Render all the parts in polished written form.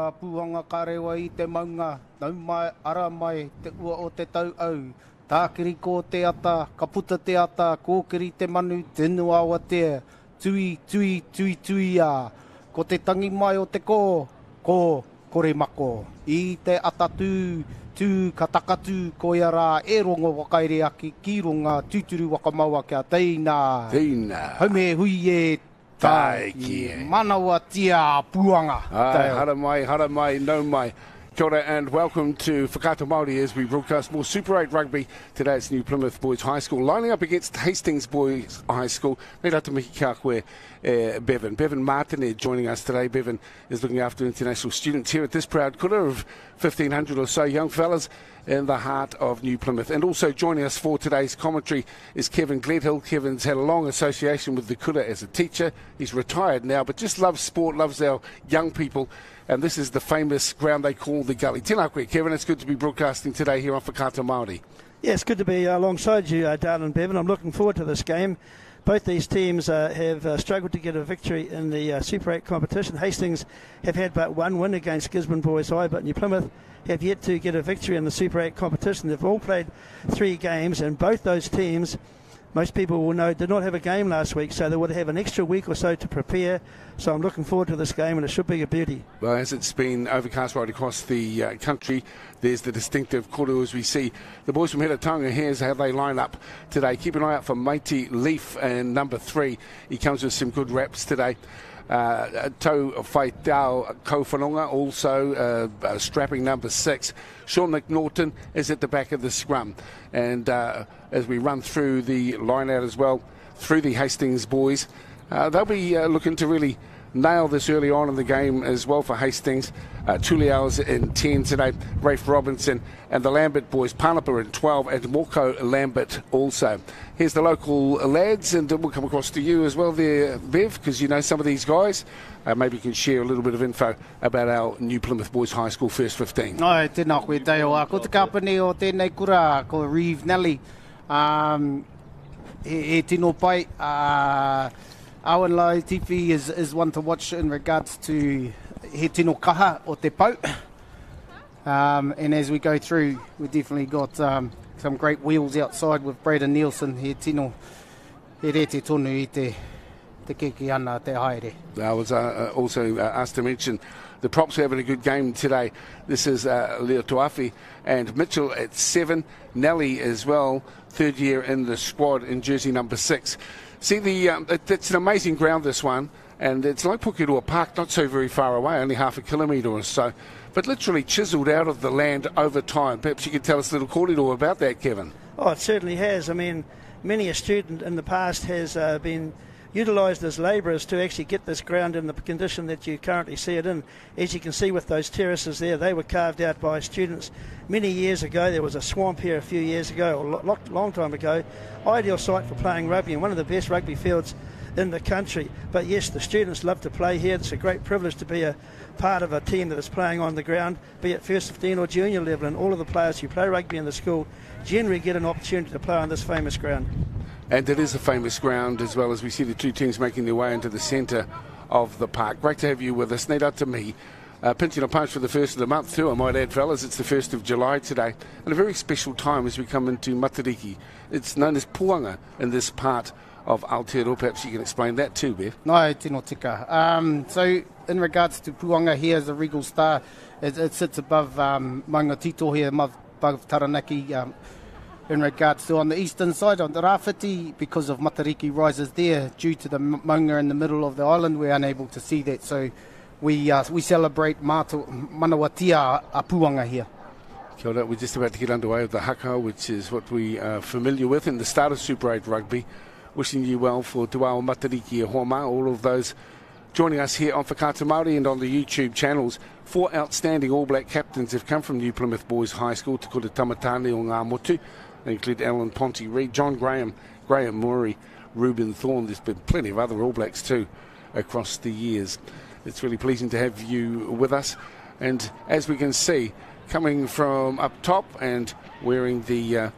a puanga karewa I te maunga, nau mai, ara mai, te ua o te tau au. Tākiri ko te ata, ka puta te ata, kōkiri te manu, te nua awa te, tui, tui, tui, tui a. Ko te tangi mai o te ko kore mako. I te ata tū ka takatū ko ia rā e rongo wakaere aki ki runga tūturu wakamaua kia teina. Teina. Haume hui e tai ki manawa tia puanga. Hara mai, no mai. Kia ora and welcome to Whakaata Māori as we broadcast more Super 8 rugby. Today it's New Plymouth Boys High School lining up against Hastings Boys High School. Nei rata mihi kia koe Bevan. Bevan Martin joining us today. Bevan is looking after international students here at this proud kura of 1,500 or so young fellas in the heart of New Plymouth. And also joining us for today's commentary is Kevin Gledhill. Kevin's had a long association with the kura as a teacher. He's retired now, but just loves sport, loves our young people. And this is the famous ground they call the Gully. Tēnā koe, Kevin. It's good to be broadcasting today here on Whakaata Māori. Yeah, it's good to be alongside you, Darren and Bevan. I'm looking forward to this game. Both these teams have struggled to get a victory in the Super 8 competition. Hastings have had but one win against Gisborne Boys High, but New Plymouth have yet to get a victory in the Super 8 competition. They've all played 3 games, and both those teams, most people will know, did not have a game last week, so they would have an extra week or so to prepare. So I'm looking forward to this game, and it should be a beauty. Well, as it's been overcast right across the country, there's the distinctive koro as we see the boys from Heratanga. Here's how they line up today. Keep an eye out for Mighty Leaf and number 3. He comes with some good reps today. Tau Whaitau Kowhanonga, also strapping number 6. Sean McNaughton is at the back of the scrum. And as we run through the line out as well, through the Hastings boys, they'll be looking to really nail this early on in the game as well for Hastings. Tuliau's in 10 today, Rafe Robinson and the Lambert boys, Panapa in 12 and Morco Lambert also. Here's the local lads, and we'll come across to you as well there, Bev, because you know some of these guys. Maybe you can share a little bit of info about our New Plymouth Boys High School first 15. Ai, tēnā koe teo. Ko te kapane o tēnei kura, ko Reeve Nelly. He tino pai. Awan Lai TV is one to watch in regards to he tino kaha o te pau. And as we go through, we definitely got some great wheels outside with Braden Nielsen. He tino he re te tonu I te keki ana te haere. I was also asked to mention the props are having a good game today. This is Leo Tuafi and Mitchell at 7. Nelly as well, third year in the squad in jersey number 6. See, it's an amazing ground, this one, and it's like Pukerua Park, not so very far away, only half a kilometre or so, but literally chiselled out of the land over time. Perhaps you could tell us a little corridor about that, Kevin. Oh, it certainly has. I mean, many a student in the past has been utilised as labourers to actually get this ground in the condition that you currently see it in. As you can see with those terraces there, they were carved out by students many years ago. There was a swamp here a few years ago, or a long time ago. Ideal site for playing rugby and one of the best rugby fields in the country. But yes, the students love to play here. It's a great privilege to be a part of a team that is playing on the ground, be it first 15 or junior level, and all of the players who play rugby in the school generally get an opportunity to play on this famous ground. And it is a famous ground as well, as we see the two teams making their way into the centre of the park. Great to have you with us. Nei to me. Pinching a punch for the first of the month too, I might add, fellas. It's the 1st of July today, and a very special time as we come into Matariki. It's known as Puanga in this part of Aotearoa. Perhaps you can explain that too, Bev. Nai, tino tika. So in regards to Puanga, here is a regal star. It sits above Maunga Tito here, above Taranaki. In regards to on the eastern side, on the Rāwhiti, because of Matariki rises there, due to the maunga in the middle of the island, we're unable to see that. So we celebrate Manawatia a Puanga here. Kia ora, we're just about to get underway with the haka, which is what we are familiar with in the start of Super 8 rugby. Wishing you well for Te Wao Matariki e Homa, all of those joining us here on Whakaata Māori and on the YouTube channels. 4 outstanding All Black captains have come from New Plymouth Boys High School, Te Kura Tamatane o Ngā Motu. They include Alan Ponty Reid, John Graham, Graham Murray, Reuben Thorne. There's been plenty of other All Blacks too across the years. It's really pleasing to have you with us. And as we can see, coming from up top and wearing the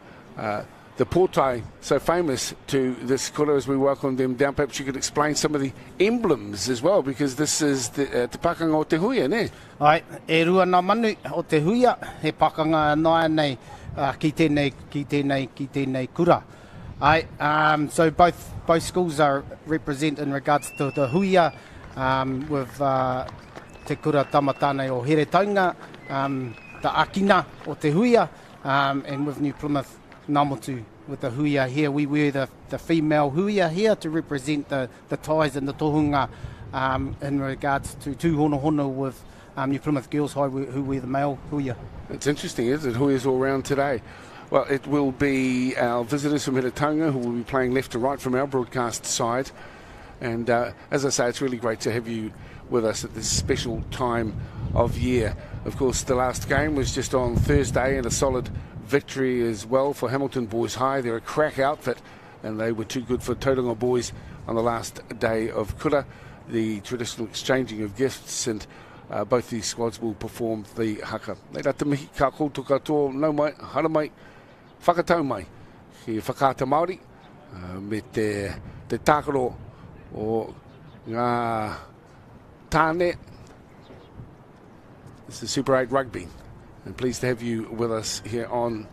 the portai so famous to this kura as we welcome them down. Perhaps you could explain some of the emblems as well, because this is the te pakanga o te huia, ne? Ai, e rua nā manu o te huia, he pakanga nai nei, ki tēnei kura. Ai, so both schools are represented in regards to the huia, with te kura tamatāne o here taunga, the akina o te huia, and with New Plymouth Namotu with the huia here. We wear the female huia here to represent the ties and the tohunga in regards to tūhonohono with New Plymouth Girls High who wear the male huia. It's interesting, isn't it? Huia's all around today. Well, it will be our visitors from Hiratonga who will be playing left to right from our broadcast side. And as I say, it's really great to have you with us at this special time of year. Of course, the last game was just on Thursday, and a solid victory as well for Hamilton Boys High. They're a crack outfit, and they were too good for Tauranga Boys on the last day of kura, the traditional exchanging of gifts, and both these squads will perform the haka. Nei rata mihi ka koutou katoa nau mai, hara mai, whakatau mai, ki whakata Māori, me te tākaro o ngā tāne. This is Super 8 Rugby, and pleased to have you with us here on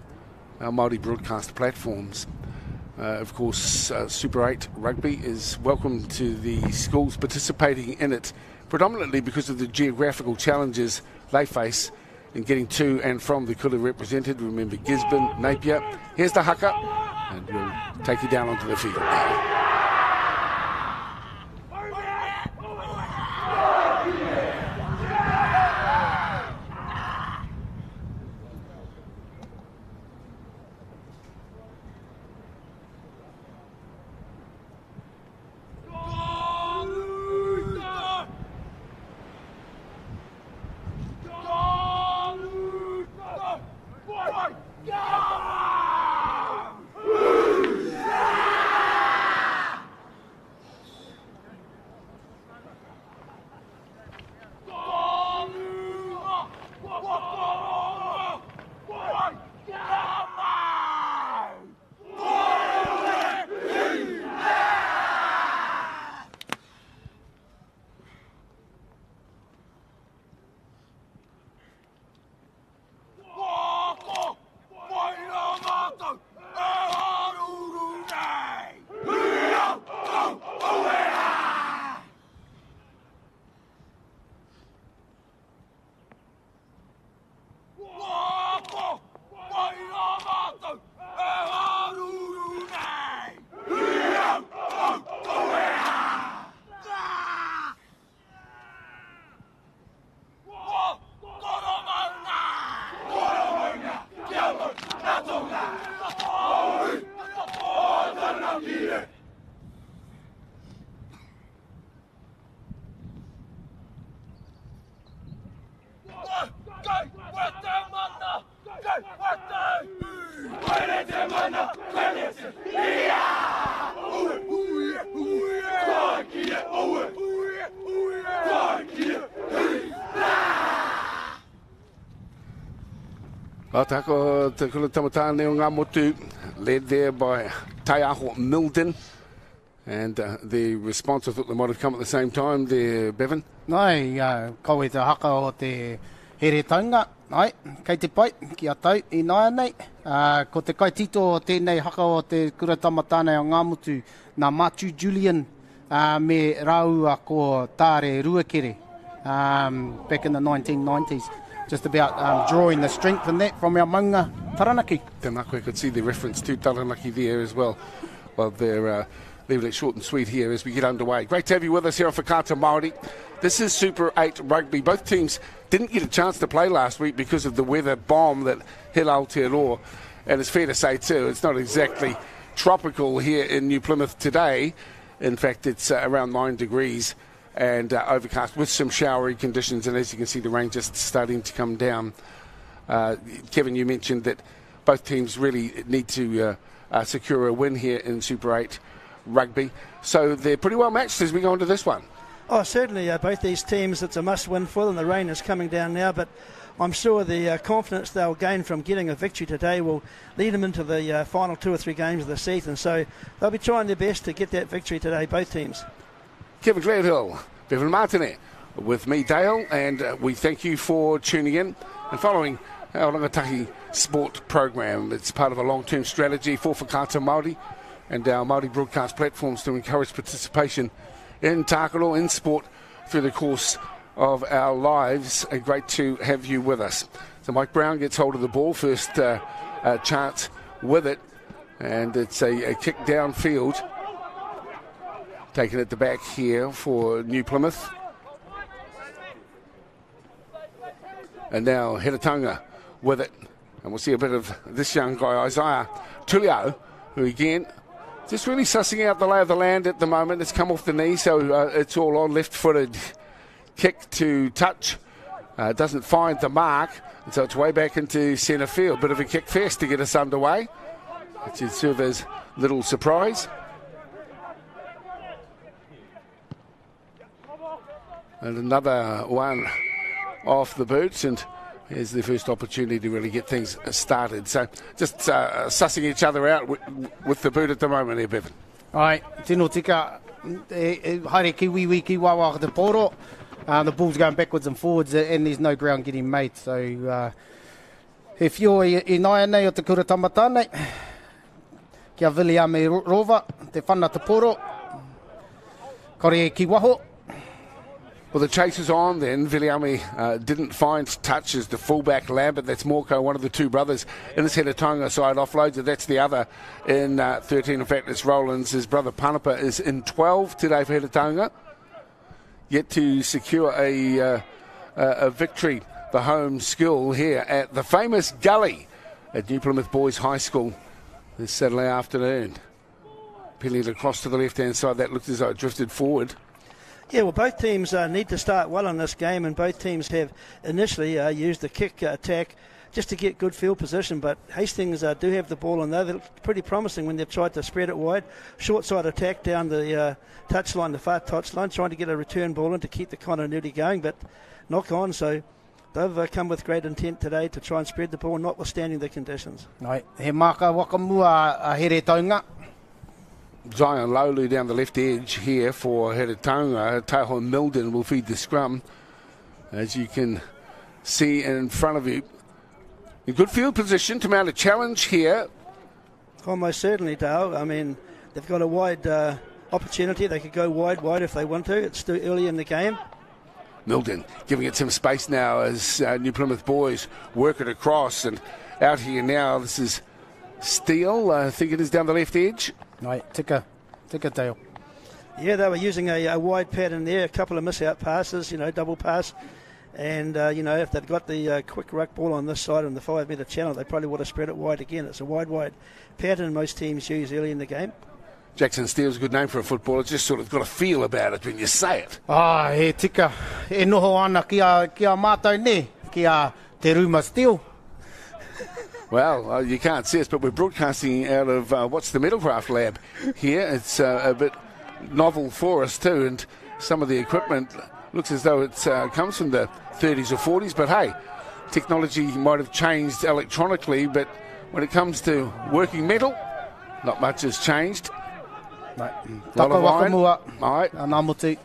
our Māori broadcast platforms. Of course, Super 8 Rugby is welcome to the schools participating in it, predominantly because of the geographical challenges they face in getting to and from the kura represented. Remember Gisborne, Napier. Here's the haka, and we'll take you down onto the field. Tāko te kula tamatāne o ngā motu, led there by Taiaho Milden, and the response I thought they might have come at the same time there, Bevan. Nei, kawe te haka o te here taunga, ai, kei te pai, ki a tau, I nai nei, ko te kaitito o tēnei haka o te kura tamatāne o ngā motu, nā Matu Julian, me raua ko Tāre Ruakere, back in the 1990s. Just about drawing the strength in that from our maunga Taranaki. Te could see the reference to Taranaki there as well. Well, they're leaving it short and sweet here as we get underway. Great to have you with us here on Whakata Māori. This is Super 8 Rugby. Both teams didn't get a chance to play last week because of the weather bomb that hit Aotearoa. And it's fair to say, too, it's not exactly tropical here in New Plymouth today. In fact, it's around 9 degrees. And overcast with some showery conditions, and as you can see, the rain just starting to come down. Kevin, you mentioned that both teams really need to secure a win here in Super 8 Rugby, so they're pretty well matched as we go into this one. Oh, certainly, both these teams, it's a must-win for them. The rain is coming down now, but I'm sure the confidence they'll gain from getting a victory today will lead them into the final 2 or 3 games of the season. So they'll be trying their best to get that victory today, both teams. Kevin Gladhill, Bevan Martinet, with me, Dale, and we thank you for tuning in and following our Rangataki Sport program. It's part of a long-term strategy for Whakaata Māori and our Māori broadcast platforms to encourage participation in tākaro, in sport, through the course of our lives. Great to have you with us. So Mike Brown gets hold of the ball, first chance with it, and it's a kick downfield. Taking it to back here for New Plymouth. And now Heratanga with it. And we'll see a bit of this young guy, Isaiah Tulio, who again, just really sussing out the lay of the land at the moment. It's come off the knee, so it's all on, left-footed kick to touch. Doesn't find the mark, and so it's way back into centre field. Bit of a kick fest to get us underway, which should serve as little surprise. And another one off the boots, and here's the first opportunity to really get things started. So just sussing each other out with the boot at the moment here, Bevan. Ai, tino tika, haere kiwi ki wawa the poro. The ball's going backwards and forwards, and there's no ground getting made. So if you're in aia nei o te kura tamata nei, kia vili a me rova, te whana te poro, kore ki waho. Well, the chase is on then. Viliami didn't find touch as the fullback Lambert. That's Morco, one of the two brothers in this Heratanga side. Offloads it. That's the other in 13. In fact, it's Rollins. His brother Panapa is in 12 today for Heratanga. Yet to secure a victory, the home skill here at the famous Gully at New Plymouth Boys High School this Saturday afternoon. Peeling it across to the left-hand side. That looked as though it drifted forward. Yeah, well, both teams need to start well in this game, and both teams have initially used the kick attack just to get good field position, but Hastings do have the ball, and they're pretty promising when they've tried to spread it wide. Short side attack down the touchline, the far touchline, trying to get a return ball in to keep the continuity going, but knock on, so they've come with great intent today to try and spread the ball, notwithstanding the conditions. Right, he maka wakamua a Heratanga. Zion Lolu down the left edge here for Heratanga. Taiho Milden will feed the scrum, as you can see in front of you. In good field position to mount a challenge here. Almost certainly, Dale. I mean, they've got a wide opportunity. They could go wide if they want to. It's still early in the game. Milden giving it some space now as New Plymouth Boys work it across. And out here now, this is Steele. I think it is down the left edge. Right, tika Dale. Yeah, they were using a wide pattern there, a couple of miss-out passes, double pass. And, if they'd got the quick ruck ball on this side in the 5-metre channel, they probably would have spread it wide again. It's a wide pattern most teams use early in the game. Jackson Steele's a good name for a footballer. It's just sort of got a feel about it when you say it. He tika. E noho ana kia mātou ne, kia te Ruma Steele. Well, you can't see us, but we're broadcasting out of what's the Metalcraft Lab here. It's a bit novel for us too, and some of the equipment looks as though it comes from the 30s or 40s, but hey, technology might have changed electronically, but when it comes to working metal, not much has changed. Taka wakamua. Right. Anamuti.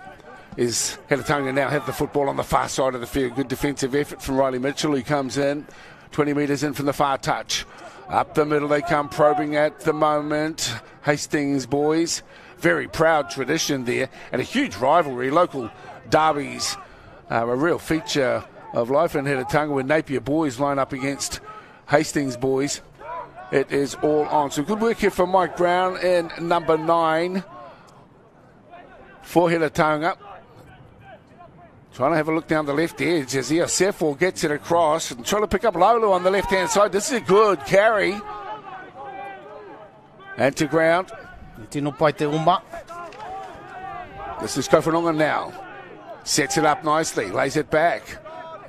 Is Heratanga now have the football on the far side of the field. Good defensive effort from Riley Mitchell, who comes in 20 metres in from the far touch. Up the middle they come, probing at the moment. Hastings boys, very proud tradition there, and a huge rivalry. Local derbies are a real feature of life in Heratanga when Napier boys line up against Hastings boys. It is all on. So good work here from Mike Brown in number 9 for Heratanga. Trying to have a look down the left edge as Iosefo gets it across and trying to pick up Lolo on the left-hand side. This is a good carry. And to ground. Tino pai te uma. This is Kofanonga now. Sets it up nicely, lays it back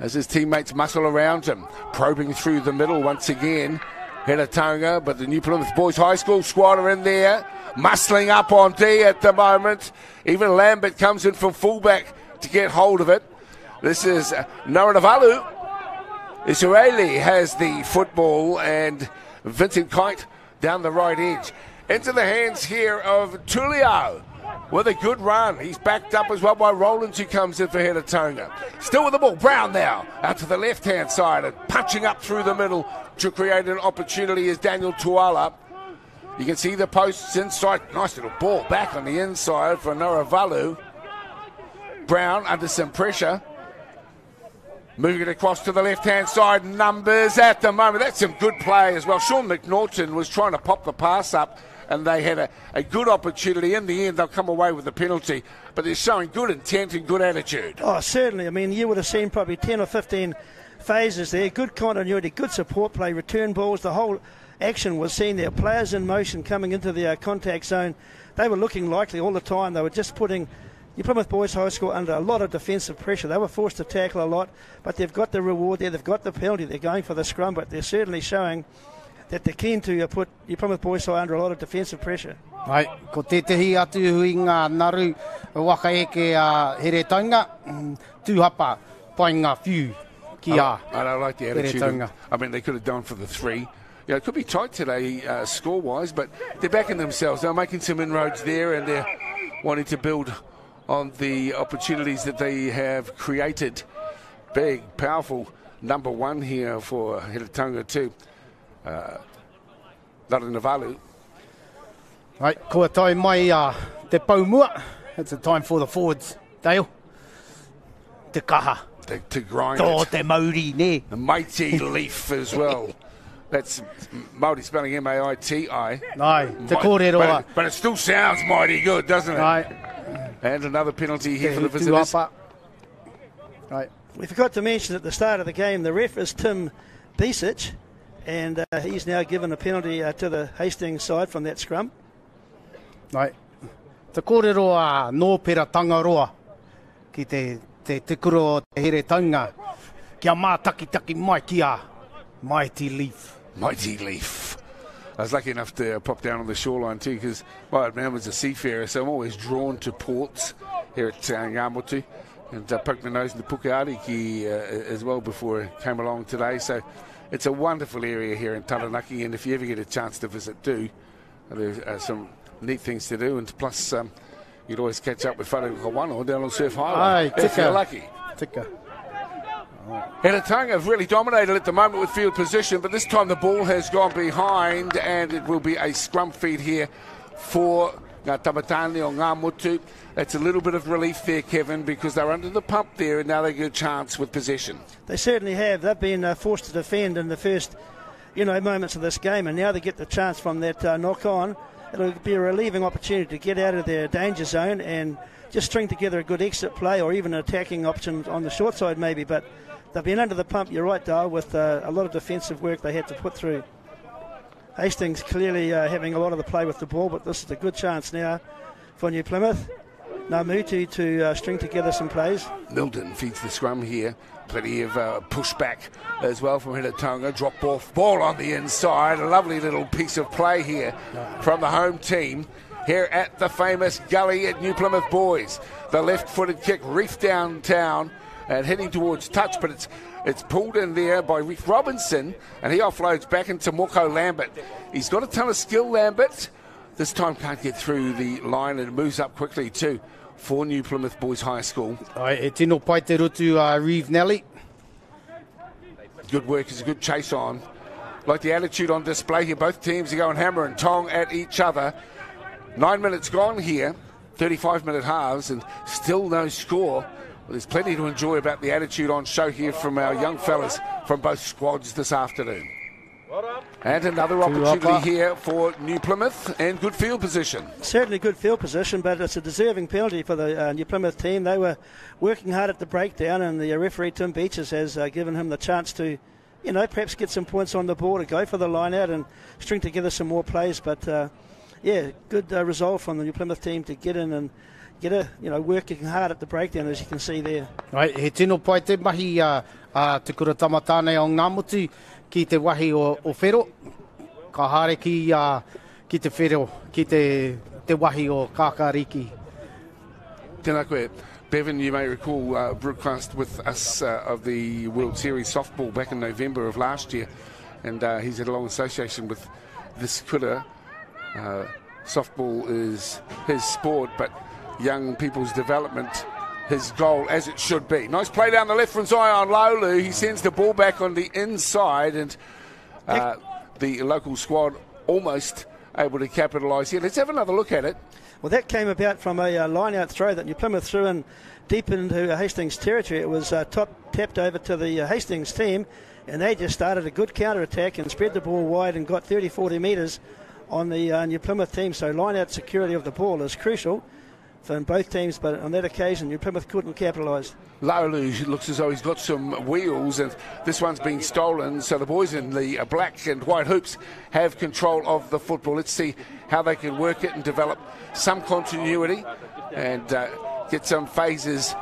as his teammates muscle around him. Probing through the middle once again. Heratanga, but the New Plymouth Boys High School squad are in there. Muscling up on D at the moment. Even Lambert comes in from fullback to get hold of it. This is Noranavalu. Israeli has the football, and Vincent Kite down the right edge. Into the hands here of Tulio with a good run. He's backed up as well by Rollins, who comes in for Heretaunga. Still with the ball. Brown now out to the left-hand side and punching up through the middle to create an opportunity is Daniel Tuala. You can see the posts inside. Nice little ball back on the inside for Naravalu. Brown under some pressure. Moving it across to the left-hand side. Numbers at the moment. That's some good play as well. Sean McNaughton was trying to pop the pass up, and they had a good opportunity. In the end, they'll come away with the penalty. But they're showing good intent and good attitude. Oh, certainly. I mean, you would have seen probably 10 or 15 phases there. Good continuity, good support play, return balls. The whole action was seen there. Players in motion coming into the contact zone. They were looking likely all the time. They were just putting New Plymouth Boys High School under a lot of defensive pressure. They were forced to tackle a lot, but they've got the reward there. They've got the penalty. They're going for the scrum, but they're certainly showing that they're keen to put New Plymouth Boys High under a lot of defensive pressure. Ai, ko te tehi atu hui ngā naru waka eke Heretaunga, tūhapa pai ngā whiu ki a I don't like the attitude. Heretaunga. I mean, they could have gone for the 3. Yeah, it could be tight today score-wise, but they're backing themselves. They're making some inroads there, and they're wanting to build on the opportunities that they have created. Big, powerful number 1 here for Heretaunga too. Naranavalu. Right, kua tai mai te paumua. It's a time for the forwards. Dale. Te kaha. To grind Tō it. te mauri ne. The mighty leaf as well. That's Māori spelling M-A-I-T-I. Ai, te kōrero. But it still sounds mighty good, doesn't it? Ai. And another penalty here Te for the visitors. tūhapa. Right. We forgot to mention at the start of the game, the ref is Tim Besic, and he's now given a penalty to the Hastings side from that scrum. Right. Te kōrero nō pera tangaroa ki te kuro o te Heretaunga. Kia mātaki mai ki a Mighty Leaf. Mighty leaf. I was lucky enough to pop down on the shoreline too, because my man was a seafarer, so I'm always drawn to ports here at Ngamotu, and poked my nose into Pukeariki as well before I came along today. So it's a wonderful area here in Taranaki, and if you ever get a chance to visit, do. There's some neat things to do, and plus you'd always catch up with Whare Kawano down on Surf Highway if you're lucky. Tika. Heretaunga have really dominated at the moment with field position, but this time the ball has gone behind, and it will be a scrum feed here for Ngā Tamatane o Ngā Motu. That's a little bit of relief there, Kevin, because they're under the pump there, and now they get a chance with possession. They certainly have. They've been forced to defend in the first, moments of this game, and now they get the chance from that knock-on. It'll be a relieving opportunity to get out of their danger zone and just string together a good exit play, or even an attacking option on the short side maybe, but they've been under the pump, you're right, Dale, with a lot of defensive work they had to put through. Hastings clearly having a lot of the play with the ball, but this is a good chance now for New Plymouth. Namutu to string together some plays. Milton feeds the scrum here. Plenty of pushback as well from Heretaunga. Drop off ball on the inside. A lovely little piece of play here from the home team here at the famous gully at New Plymouth Boys. The left-footed kick reefed downtown and heading towards touch, but it's pulled in there by Reef Robinson, and he offloads back into Moko Lambert. He's got a ton of skill, Lambert. This time can't get through the line and moves up quickly too for New Plymouth Boys High School. Ai, e tino pai te rutu Reeve Nelly. Good work, it's a good chase on. Like the attitude on display here, both teams are going hammer and tong at each other. 9 minutes gone here, 35-minute halves, and still no score. Well, there's plenty to enjoy about the attitude on show here from our young fellas from both squads this afternoon. And another opportunity here for New Plymouth, and good field position. Certainly good field position, but it's a deserving penalty for the New Plymouth team. They were working hard at the breakdown, and the referee Tim Beaches has given him the chance to, perhaps get some points on the board, to go for the line out and string together some more plays. But good resolve from the New Plymouth team to get in and working hard at the breakdown, as you can see there. Right, he tino pai te mahi te kura tamatane o Ngā Motu ki te wahi o Whero. Ka hare ki te Whero, ki te wahi o Kakariki. Tēnā koe. Bevan, you may recall, broadcast with us of the World Series softball back in November of last year, and he's had a long association with this kura. Softball is his sport, but young people's development, his goal, as it should be. Nice play down the left from Zion Lolu. He sends the ball back on the inside, and the local squad almost able to capitalise here. Let's have another look at it. Well, that came about from a line-out throw that New Plymouth threw in deep into Hastings territory. It was tapped over to the Hastings team, and they just started a good counter-attack and spread the ball wide and got 30, 40 metres on the New Plymouth team. So line-out security of the ball is crucial for both teams, but on that occasion, New Plymouth couldn't capitalise. Laulu looks as though he's got some wheels, and this one's been stolen, so the boys in the black and white hoops have control of the football. Let's see how they can work it and develop some continuity and get some phases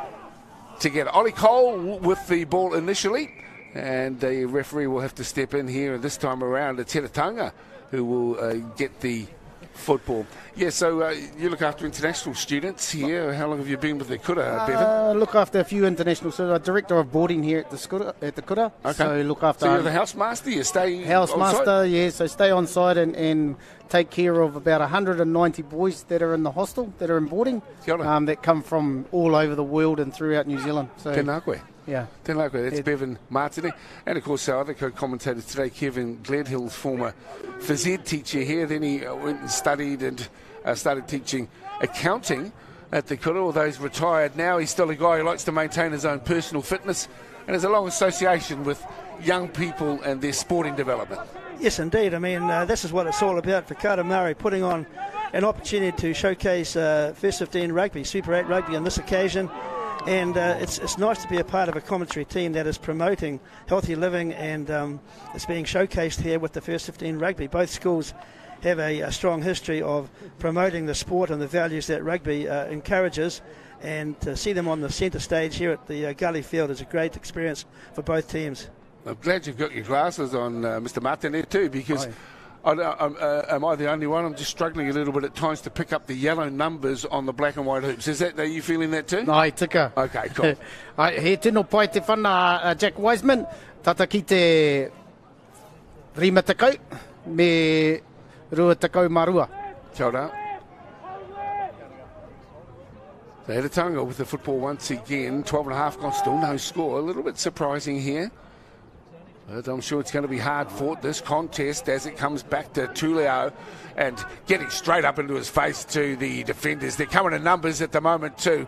together. Ollie Cole with the ball initially, and the referee will have to step in here, and this time around it's Heratanga who will get the football. Yeah, so you look after international students here. How long have you been with the kura, Bevan? Look after a few international students. Director of boarding here at the kura. Okay. So look after. So you're the housemaster. You stay housemaster. Yeah. So stay on site and take care of about 190 boys that are in the hostel that are in boarding. That come from all over the world and throughout New Zealand. So. Tenakwe. Yeah. That's Bevan Martini. And, of course, our other co-commentator today, Kevin Gledhill's former phys ed teacher here. Then he went and studied and started teaching accounting at the kura, although he's retired now. He's still a guy who likes to maintain his own personal fitness and has a long association with young people and their sporting development. Yes, indeed. I mean, this is what it's all about for Katamari, putting on an opportunity to showcase First 15 rugby, Super 8 rugby on this occasion. And it's nice to be a part of a commentary team that is promoting healthy living, and it's being showcased here with the First 15 rugby. Both schools have a strong history of promoting the sport and the values that rugby encourages, and to see them on the centre stage here at the Gully Field is a great experience for both teams. I'm glad you've got your glasses on, Mr. Martinet, too, because am I the only one? I'm just struggling a little bit at times to pick up the yellow numbers on the black and white hoops. Are you feeling that too? Ai, tika. Okay, cool. He tino pai te whana Jack Wiseman, tata ki te rima takau, me rua takau marua. Kia ora. So Heratanga with the football once again, 12.5 gone, still no score. A little bit surprising here. But I'm sure it's going to be hard fought, this contest, as it comes back to Tulio and getting straight up into his face to the defenders. They're coming in numbers at the moment too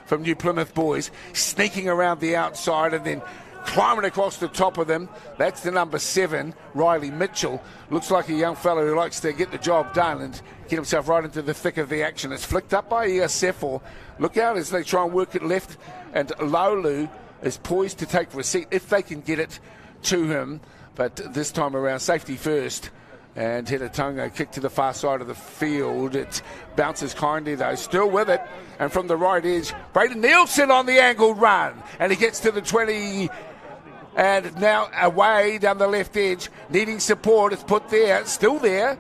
from New Plymouth boys, sneaking around the outside and then climbing across the top of them. That's the number 7, Riley Mitchell. Looks like a young fellow who likes to get the job done and get himself right into the thick of the action. It's flicked up by Sefo. Look out as they try and work it left, and Lolu is poised to take receipt if they can get it to him, but this time around safety first, and Heratanga kick to the far side of the field. It bounces kindly though, still with it, and from the right edge Braden Nielsen on the angled run, and he gets to the 20 and now away down the left edge, needing support. It's put there, still there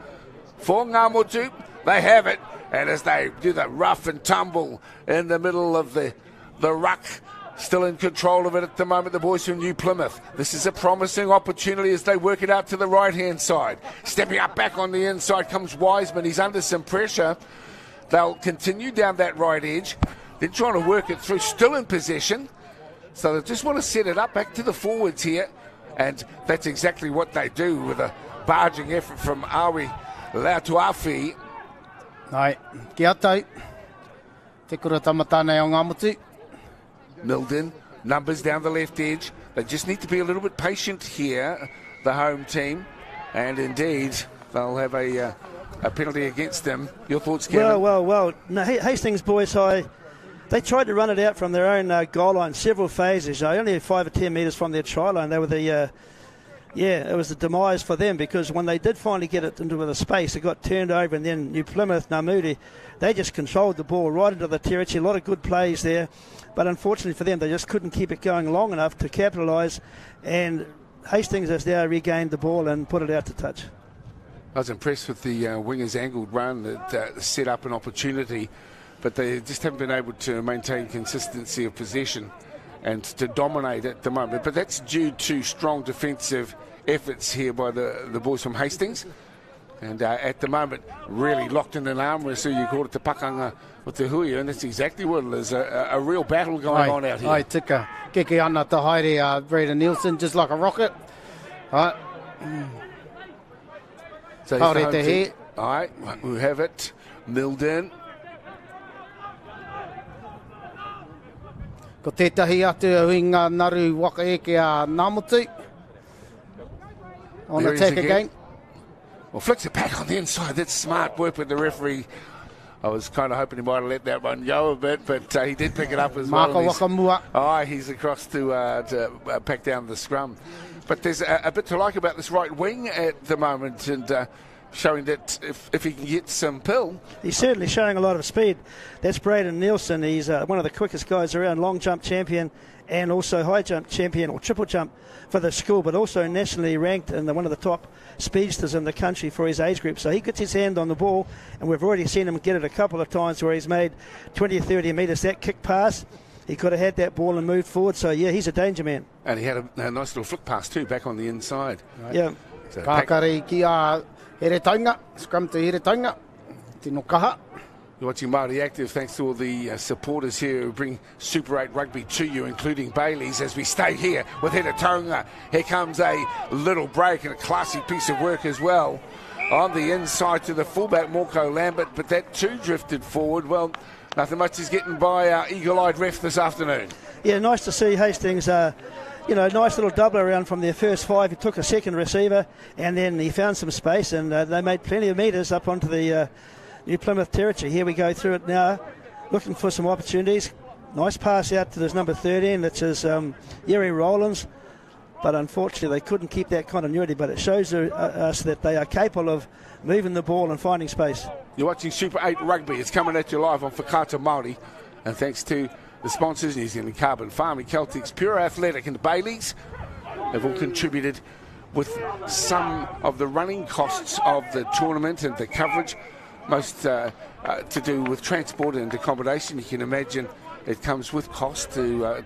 for Ngamotu. They have it, and as they do the rough and tumble in the middle of the ruck, still in control of it at the moment, the boys from New Plymouth. This is a promising opportunity as they work it out to the right-hand side. Stepping up back on the inside comes Wiseman. He's under some pressure. They'll continue down that right edge. They're trying to work it through, still in possession. So they just want to set it up back to the forwards here. And that's exactly what they do with a barging effort from Awi Lautuafi. Ai, kia tau. Te kura tamatānei o Ngamutu. Milden, numbers down the left edge. They just need to be a little bit patient here, the home team. And indeed, they'll have a penalty against them. Your thoughts, Kevin? Well. No, Hastings boys, they tried to run it out from their own goal line several phases. Only 5 or 10 metres from their try line. They were it was the demise for them, because when they did finally get it into the space, it got turned over, and then New Plymouth, Namudi, they just controlled the ball right into the territory. A lot of good plays there, but unfortunately for them, they just couldn't keep it going long enough to capitalise, and Hastings has now regained the ball and put it out to touch. I was impressed with the winger's angled run that set up an opportunity but they just haven't been able to maintain consistency of possession and to dominate at the moment. But that's due to strong defensive efforts here by the boys from Hastings. And at the moment, really locked in an arm wrestle, you call it the pakanga with the hui, and that's exactly what it is, a real battle going on out here. Ai, tika. Keke ana te haere Braden Nielsen, just like a rocket. Right. So Haere te he. All right, we have it. Milden. Ko tētahi atu hui ngā naru waka eke a Namutu. On There he is attack again. Well, flicks it back on the inside. That's smart work with the referee. I was kind of hoping he might have let that one go a bit, but he did pick it up as well. Maka Wakamua. Oh, he's across to pack down the scrum. But there's a bit to like about this right wing at the moment, and showing that if he can get some pill. He's certainly showing a lot of speed. That's Braden Nielsen. He's one of the quickest guys around, long jump champion and also high jump champion or triple jump for the school, but also nationally ranked in one of the top speedsters in the country for his age group. So he gets his hand on the ball, and we've already seen him get it a couple of times where he's made 20 or 30 metres. That kick pass, he could have had that ball and moved forward. So, yeah, he's a danger man. And he had a nice little flick pass too, back on the inside. Right. Yeah. So Kākari ki a here taunga, scrum to here taunga, tino kaha. You're watching Māori Active, thanks to all the supporters here who bring Super 8 rugby to you, including Bailey's, as we stay here with Hiratonga. Here comes a little break and a classy piece of work as well. On the inside to the fullback, Morco Lambert, but that too drifted forward. Well, nothing much is getting by eagle-eyed ref this afternoon. Yeah, nice to see Hastings, nice little double around from their first five. He took a second receiver and then he found some space, and they made plenty of metres up onto the New Plymouth territory. Here we go through it now, looking for some opportunities. Nice pass out to this number 13, which is Yeri Rowlands, but unfortunately they couldn't keep that continuity, but it shows us that they are capable of moving the ball and finding space. You're watching Super 8 Rugby. It's coming at you live on Whakaata Māori, and thanks to the sponsors, New Zealand Carbon Farming, Celtics, Pure Athletic and Bailey's, have all contributed with some of the running costs of the tournament and the coverage. Most to do with transport and accommodation. You can imagine it comes with cost to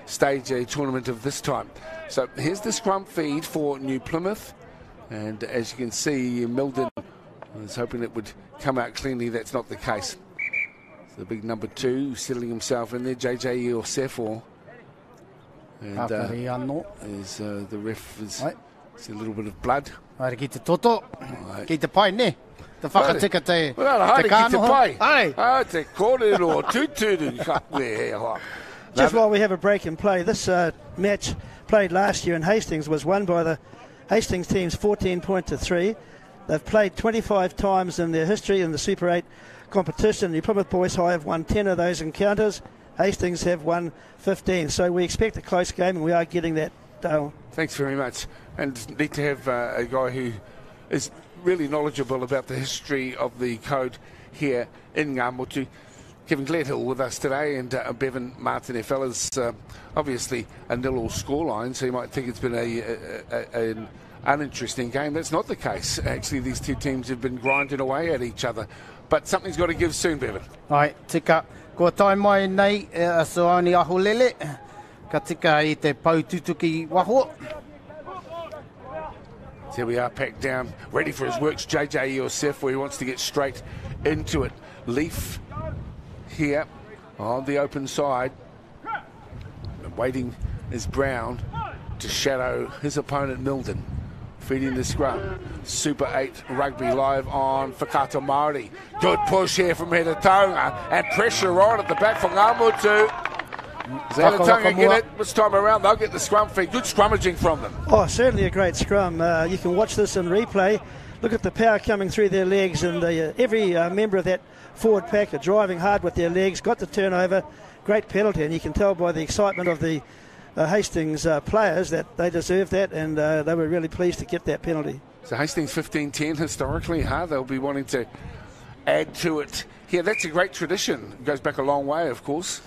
stage a tournament of this time. So here's the scrum feed for New Plymouth, and as you can see, Milden was hoping it would come out cleanly. That's not the case. So the big number 2 settling himself in there, JJ Iosefo, and is the ref is see a little bit of blood. Ai ki te toto, ki te pai ne. Te whakatika te kānoho. Ai. Te kōrero tūturu. Just while we have a break in play, this match played last year in Hastings was won by the Hastings teams 14-3. They've played 25 times in their history in the Super 8 competition. The Plymouth Boys High have won 10 of those encounters. Hastings have won 15. So we expect a close game, and we are getting that, Dale. Thanks very much. And need to have a guy who is really knowledgeable about the history of the code here in Ngā Motu. Kevin Gledhill with us today, and Bevan Martin. Fellas, obviously a 0-0 scoreline, so you might think it's been an uninteresting game. That's not the case. Actually, these two teams have been grinding away at each other. But something's got to give soon, Bevan. Ai, tika. Kua tai mai nei, so aoni aho lele. Ka tika I te paututuki waho. Here we are, packed down, ready for his works. JJ Iosef, where he wants to get straight into it. Leaf here on the open side. And waiting is Brown to shadow his opponent Milden. Feeding the scrum. Super 8 Rugby live on Whakaata Māori. Good push here from Hiratonga, and pressure on at the back for Ngā Motu. Hiratonga get it this time around. They'll get the scrum feed. Good scrummaging from them. Oh, certainly a great scrum. You can watch this in replay. Look at the power coming through their legs, and every member of that forward pack are driving hard with their legs. Got the turnover. Great penalty, and you can tell by the excitement of the Hastings players that they deserve that, and they were really pleased to get that penalty. So Hastings 15-10 historically, they'll be wanting to add to it. Yeah, that's a great tradition. It goes back a long way, of course.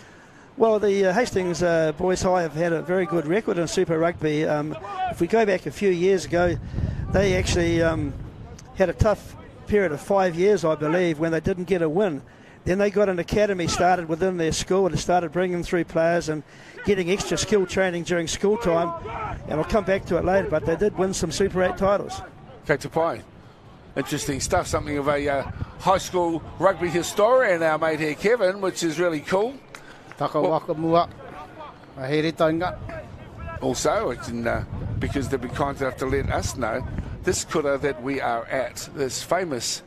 Well, the Hastings Boys High have had a very good record in Super Rugby. If we go back a few years ago, they actually had a tough period of 5 years, I believe, when they didn't get a win. Then they got an academy started within their school and started bringing through players and getting extra skill training during school time. And I'll come back to it later, but they did win some Super 8 titles. Okay, to play. Interesting stuff. Something of a high school rugby historian, our mate here, Kevin, which is really cool. Taka waka mua. Here tainga. Also, because they've been kind enough to let us know, this kura that we are at, this famous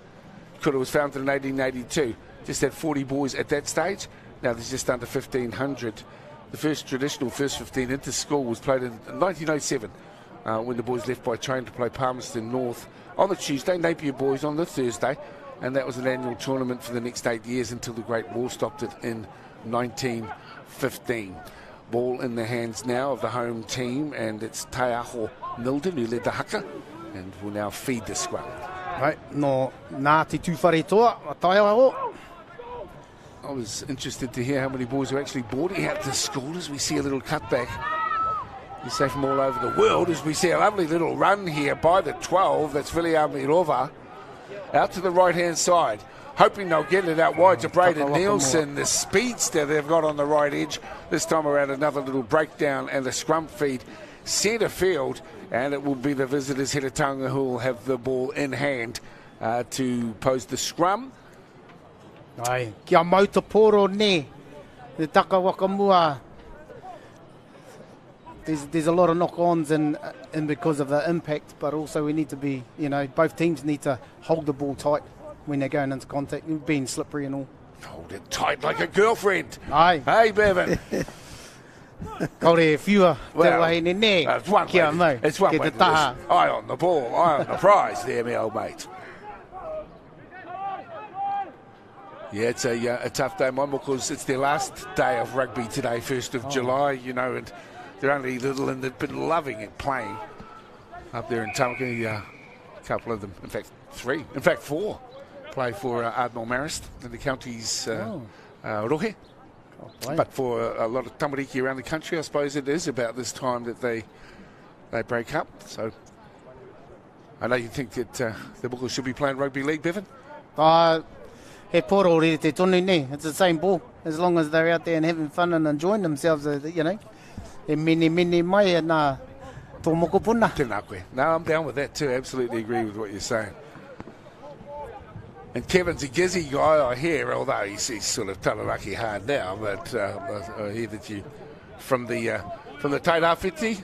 kura, was founded in 1882. Just had 40 boys at that stage. Now there's just under 1,500. The first traditional first 15 inter-school was played in 1907 when the boys left by train to play Palmerston North on the Tuesday, Napier boys on the Thursday, and that was an annual tournament for the next 8 years until the Great War stopped it in 1915. Ball in the hands now of the home team, and it's Taiaho Milden who led the haka and will now feed the scrum. Right, no Ngāti Tūwhare toa, Taiaho. I was interested to hear how many boys are actually boarding out to school as we see a little cutback. You say from all over the world as we see a lovely little run here by the 12. That's Viliamirova out to the right-hand side. Hoping they'll get it out wide to Braden Nielsen, the speedster they've got on the right edge. This time around another little breakdown and the scrum feed centre field. And it will be the visitors, Hiratanga, who will have the ball in hand to pose the scrum. Ai, kia mauta poro ne, the taka waka mua. There's a lot of knock-ons and because of the impact, but also we need to be, both teams need to hold the ball tight when they're going into contact, being slippery and all. Hold it tight like a girlfriend. Aye. Hey, Bevan. Kaore whiua, te wahi ne ne. It's one Kia way. mau, It's one ki way. te taha. Eye on the ball, eye on the prize there, my old mate. Yeah, it's a tough day, Mike, because it's their last day of rugby today, 1st of July, and they're only little and they've been loving it playing up there in Tamaki. A couple of them, in fact, 4 play for Ardmore Marist in the county's rohe. But for a lot of tamariki around the country, I suppose it is about this time that they break up. So I know you think that the Bookers should be playing rugby league, Bevan? He poro re te tonu ne. It's the same ball. As long as they're out there and having fun and enjoying themselves, E mini mai e nā tō moko puna. Tēnā koe. No, I'm down with that too. Absolutely agree with what you're saying. And Kevin's a gizzy guy, I hear, although he's sort of talaraki hard now, but I hear that you from the Tairāwhiti.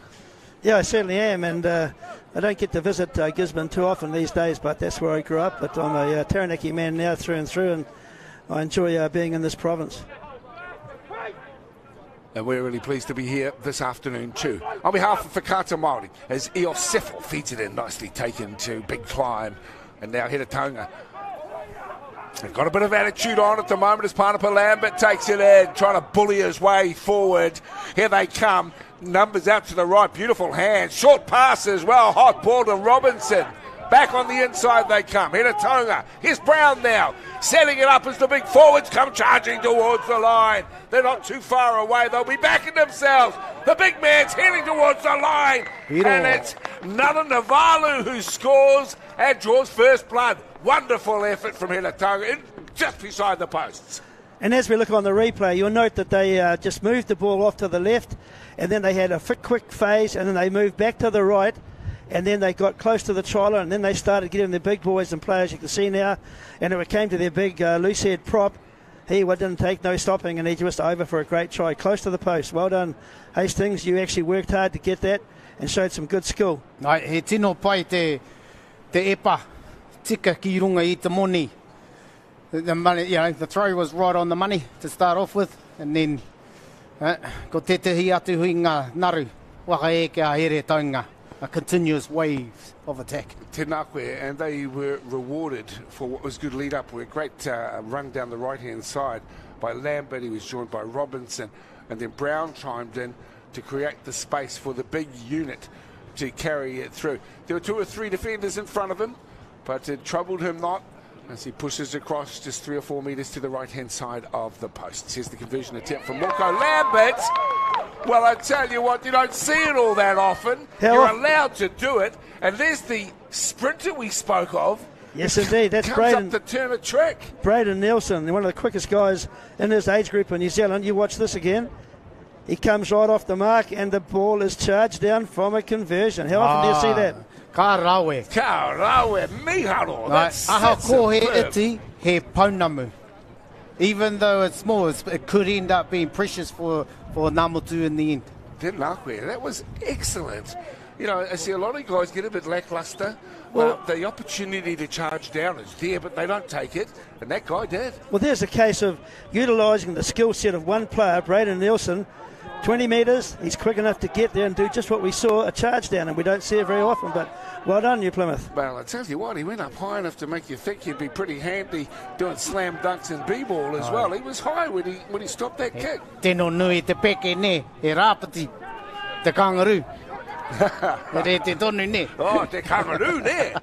Yeah, I certainly am, and I don't get to visit Gisborne too often these days, but that's where I grew up. But I'm a Taranaki man now through and through, and I enjoy being in this province. And we're really pleased to be here this afternoon too. On behalf of Whakata Māori, as Eos Sefo feeds it in, nicely taken to Big Climb, and now Hiratanga. They've got a bit of attitude on at the moment as Panapa Lambert takes it in, trying to bully his way forward. Here they come. Numbers out to the right. Beautiful hands. Short pass as well. Hot ball to Robinson. Back on the inside they come. Hiratanga. Here's Brown now. Setting it up as the big forwards come charging towards the line. They're not too far away. They'll be backing themselves. The big man's heading towards the line. And it's Nana Navalu who scores and draws first blood. Wonderful effort from Hiratanga just beside the posts. And as we look on the replay, you'll note that they just moved the ball off to the left, and then they had a quick phase, and then they moved back to the right, and then they got close to the try line, and then they started getting the big boys and players you can see now, and when it came to their big loose-head prop, he didn't take no stopping, and he just over for a great try, close to the post. Well done, Hastings. You actually worked hard to get that and showed some good skill. Ai, he tino pai te epa, tika ki runga I te moni. The money, the throw was right on the money to start off with, and then ko te tehi atu hui ngā naru, waka e kia here taunga, a continuous wave of attack. Tēnā koe, and they were rewarded for what was good lead up. A great run down the right hand side by Lambert. He was joined by Robinson, and then Brown chimed in to create the space for the big unit to carry it through. There were 2 or 3 defenders in front of him, but it troubled him not as he pushes across just 3 or 4 metres to the right-hand side of the posts. Here's the conversion attempt from Moko Lambert. Well, I tell you what, you don't see it all that often. You're allowed to do it. And there's the sprinter we spoke of, Yes, indeed. That's Comes Braden. up the turn of track. Braden Nelson, one of the quickest guys in his age group in New Zealand. You watch this again. He comes right off the mark, and the ball is charged down from a conversion. How often do you see that? Ka rawe. Rawe, miharo. That's Aha ko he superb. iti, he paunamu. Even though it's small, it could end up being precious for Namutu in the end. That was excellent. You know, I see a lot of guys get a bit lackluster. Well, the opportunity to charge down is there, but they don't take it, and that guy did. Well, there's a case of utilising the skill set of one player, Braden Nelson. 20 metres, he's quick enough to get there and do just what we saw, a charge down, and we don't see it very often, but well done, New Plymouth. Well, I tell you what, he went up high enough to make you think he'd be pretty handy doing slam dunks and b-ball as well. He was high when he stopped that kick. Tēnō nui te peke ne, he rāpati, te kangaroo. Re te tonu ne. Oh, te kangaroo there.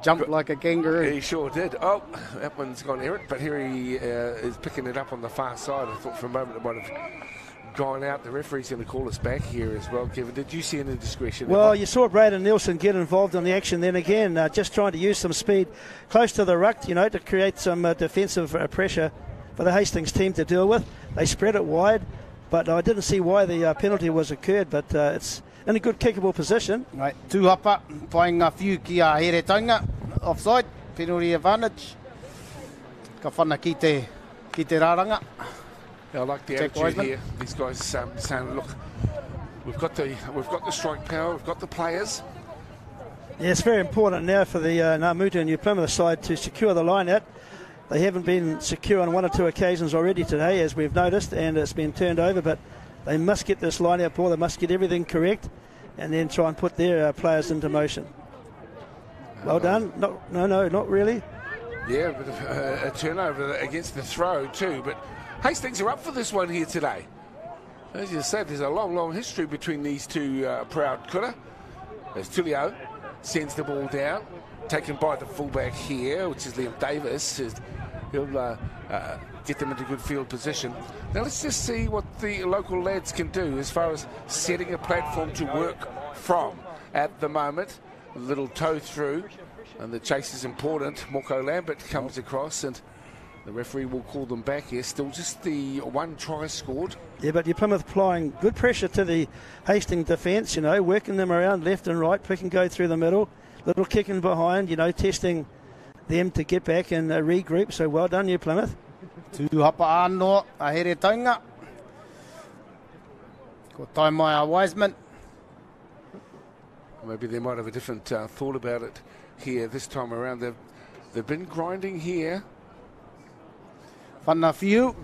Jumped like a kangaroo. He sure did. Oh, that one's gone errant, but here he is picking it up on the far side. I thought for a moment it might have gone out. The referee's going to call us back here as well. Kevin, did you see any discretion? Well, you saw Braden Nelson get involved in the action then again, just trying to use some speed close to the ruck, you know, to create some defensive pressure for the Hastings team to deal with. They spread it wide, but I didn't see why the penalty was occurred, but it's in a good kickable position. Right, tūhapa, painga whiu ki a here taunga, offside, penalty advantage. Ka whana ki te rāranga. Yeah, I like the Jack attitude Wiseman. here. These guys saying, look, we've got the strike power, we've got the players. Yeah, it's very important now for the Namutu and New Plymouth side to secure the line out. They haven't been secure on one or two occasions already today, as we've noticed, and it's been turned over, but they must get this line out ball, they must get everything correct, and then try and put their players into motion. Well done. No, not really. Yeah, but a turnover against the throw too, but Hastings are up for this one here today. As you said, there's a long history between these two proud kura. As Tulio sends the ball down, taken by the fullback here, which is Liam Davis. He'll get them into good field position. Now let's just see what the local lads can do as far as setting a platform to work from. At the moment, a little toe through, and the chase is important. Moko Lambert comes across, and the referee will call them back here. Still just the one try scored. Yeah, but New Plymouth applying good pressure to the Hastings defence, you know, working them around left and right, pick and go through the middle, little kick in behind, you know, testing them to get back and regroup. So well done, New Plymouth. Tūhapa anō, a here taunga. Ko tai mai a Wiseman. Maybe they might have a different thought about it here this time around. They've been grinding here. Whana whiu.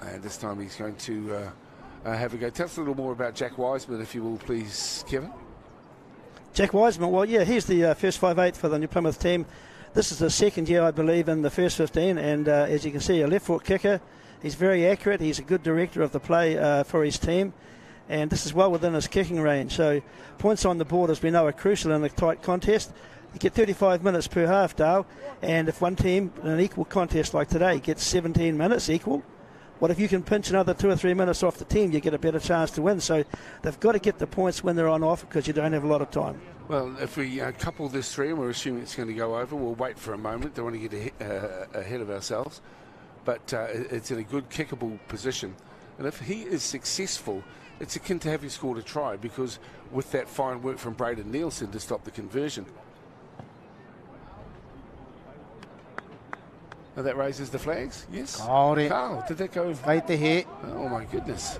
And this time he's going to have a go. Tell us a little more about Jack Wiseman, if you will, please, Kevin. Jack Wiseman, well, yeah, he's the first 5'8" for the New Plymouth team. This is the second year, I believe, in the first 15, and as you can see, a left-foot kicker. He's very accurate. He's a good director of the play for his team, and this is well within his kicking range. So points on the board, as we know, are crucial in a tight contest. You get 35 minutes per half, Dale, and if one team in an equal contest like today gets 17 minutes equal, what if you can pinch another 2 or 3 minutes off the team, you get a better chance to win. So they've got to get the points when they're on offer because you don't have a lot of time. Well, if we couple this three, and we're assuming it's going to go over, we'll wait for a moment. Don't want to get ahead of ourselves. But it's in a good kickable position. And if he is successful, it's akin to having scored a try, because with that fine work from Braden Nielsen to stop the conversion. And that raises the flags, yes? Kaore. Carl, did that go? Kai te he. Oh, my goodness.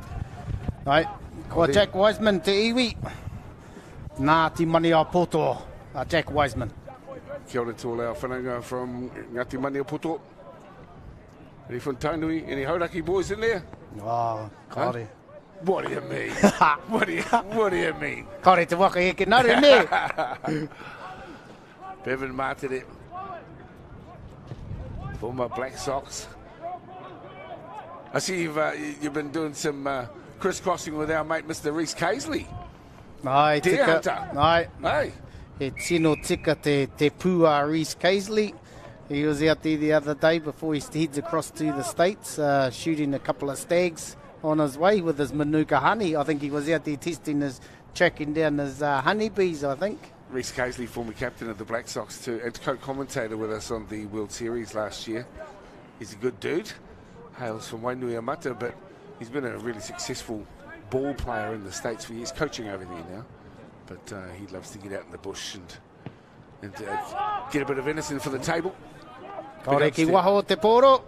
Right, ko Jack Wiseman te iwi. Nā ti mani a poto, Jack Wiseman. Kia ora to all our whananga from Ngati Mani o Poto. Any Fontainui, any Hauraki boys in there? Oh, kaore. What do you mean? what do you mean? Kaore te waka e ke naru ne. Bevan Martinet. Former Black Sox. I see you've been doing some crisscrossing with our mate Mr. Reece Casely. Ai, Deer tika. hunter. Ai, Hey, he tino tika te pua Reece Casely. He was out there the other day before he heads across to the States, shooting a couple of stags on his way with his manuka honey. I think he was out there checking down his honeybees, I think. Reece Casely, former captain of the Black Sox, too, and co-commentator with us on the World Series last year. He's a good dude. Hails from Wainuiamata, but he's been a really successful ball player in the States for years, coaching over there now. But he loves to get out in the bush and get a bit of venison for the table. Kaureki waho te poro.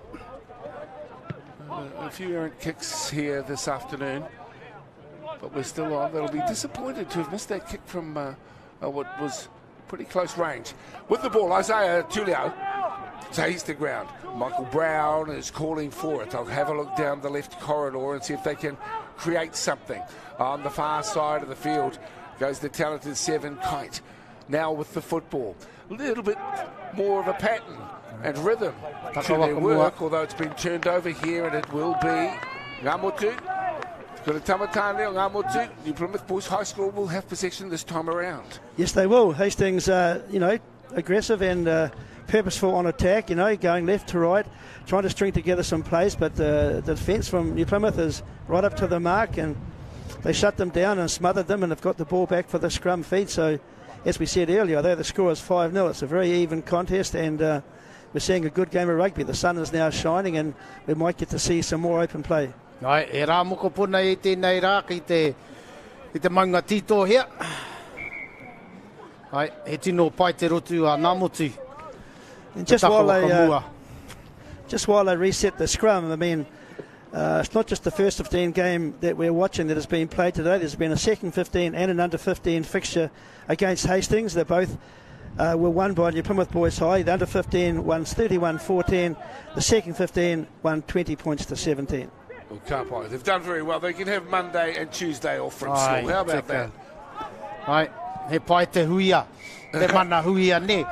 A few errant kicks here this afternoon, but we're still on. They'll be disappointed to have missed that kick from what was pretty close range. With the ball, Isaiah Tulio takes the ground. Michael Brown is calling for it. I'll have a look down the left corridor and see if they can create something. On the far side of the field goes the talented Seven Kite. Now with the football. A little bit more of a pattern and rhythm to their work, although it's been turned over here, and it will be Ngamotu. Got a tamatane on Ngamotu. New Plymouth Boys High School will have possession this time around. Yes, they will. Hastings, aggressive and purposeful on attack, going left to right, trying to string together some plays, but the defence from New Plymouth is right up to the mark, and they shut them down and smothered them, and have got the ball back for the scrum feed. So, as we said earlier, though the score is 5-0, it's a very even contest, and we're seeing a good game of rugby. The sun is now shining, and we might get to see some more open play. Ai, e rā moko puna i tēnei rā ki te maunga tito hea. Ai, he tino pai te rotu a Ngamotu. And just while they reset the scrum, I mean, it's not just the first 15 game that we're watching that has been played today. There's been a second 15 and an under 15 fixture against Hastings. They both were won by New Plymouth Boys High. The under 15 won 31-14. The second 15 won 20 points to 17. Well, Kāpai, they've done very well. They can have Monday and Tuesday off from school. How about that? Ai, he pai te huia. Te mana huia ne.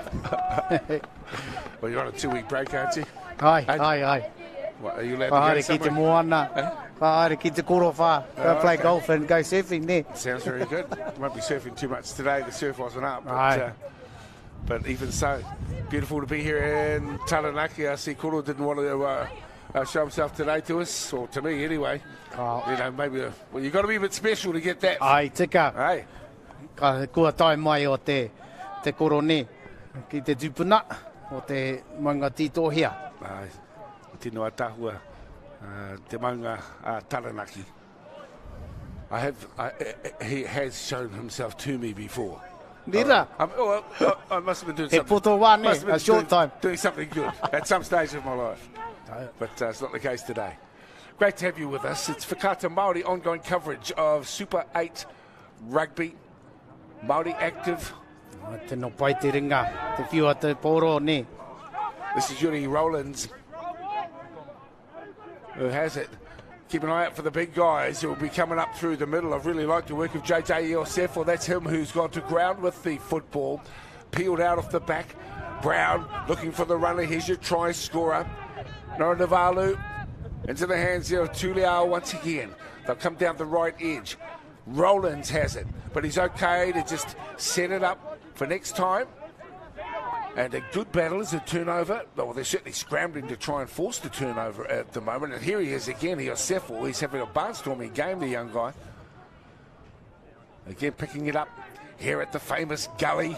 Well, you're on a 2-week break, aren't you? Ai. What, are you allowed to go somewhere? Ki te moana. Haere ki te korowha. Go play golf and go surfing ne. Sounds very good. Won't be surfing too much today. The surf wasn't up. But even so, beautiful to be here in Taranaki. I see Koro didn't want to show himself today to us, or to me anyway. Maybe you've got to be a bit special to get that. Ai, tika. Ai. Kua tai mai o te koro ne. Ki te tupuna o te maunga tito hea. Ai. Tino atahua. Te maunga Taranaki. He has shown himself to me before. Nira. I must have been doing something. Poto wane, a short time. Doing something good at some stage of my life. But it's not the case today. Great to have you with us. It's Whakata Māori, ongoing coverage of Super 8 rugby. Māori active. Tēnō pai te ringa, te whiua te poro ne. This is Yuri Rowlands, who has it. Keep an eye out for the big guys who will be coming up through the middle. I've really liked the work of JJ Iosefo. That's him who's gone to ground with the football. Peeled out off the back. Brown looking for the runner. Here's your try scorer. Nora Navalu into the hands here of Tuliao once again. They'll come down the right edge. Rowlands has it, but he's okay to just set it up for next time. And a good battle is a turnover. Well, they're certainly scrambling to try and force the turnover at the moment. And here he is again, Iosefo. He's having a barnstorming game, the young guy. Again, picking it up here at the famous gully.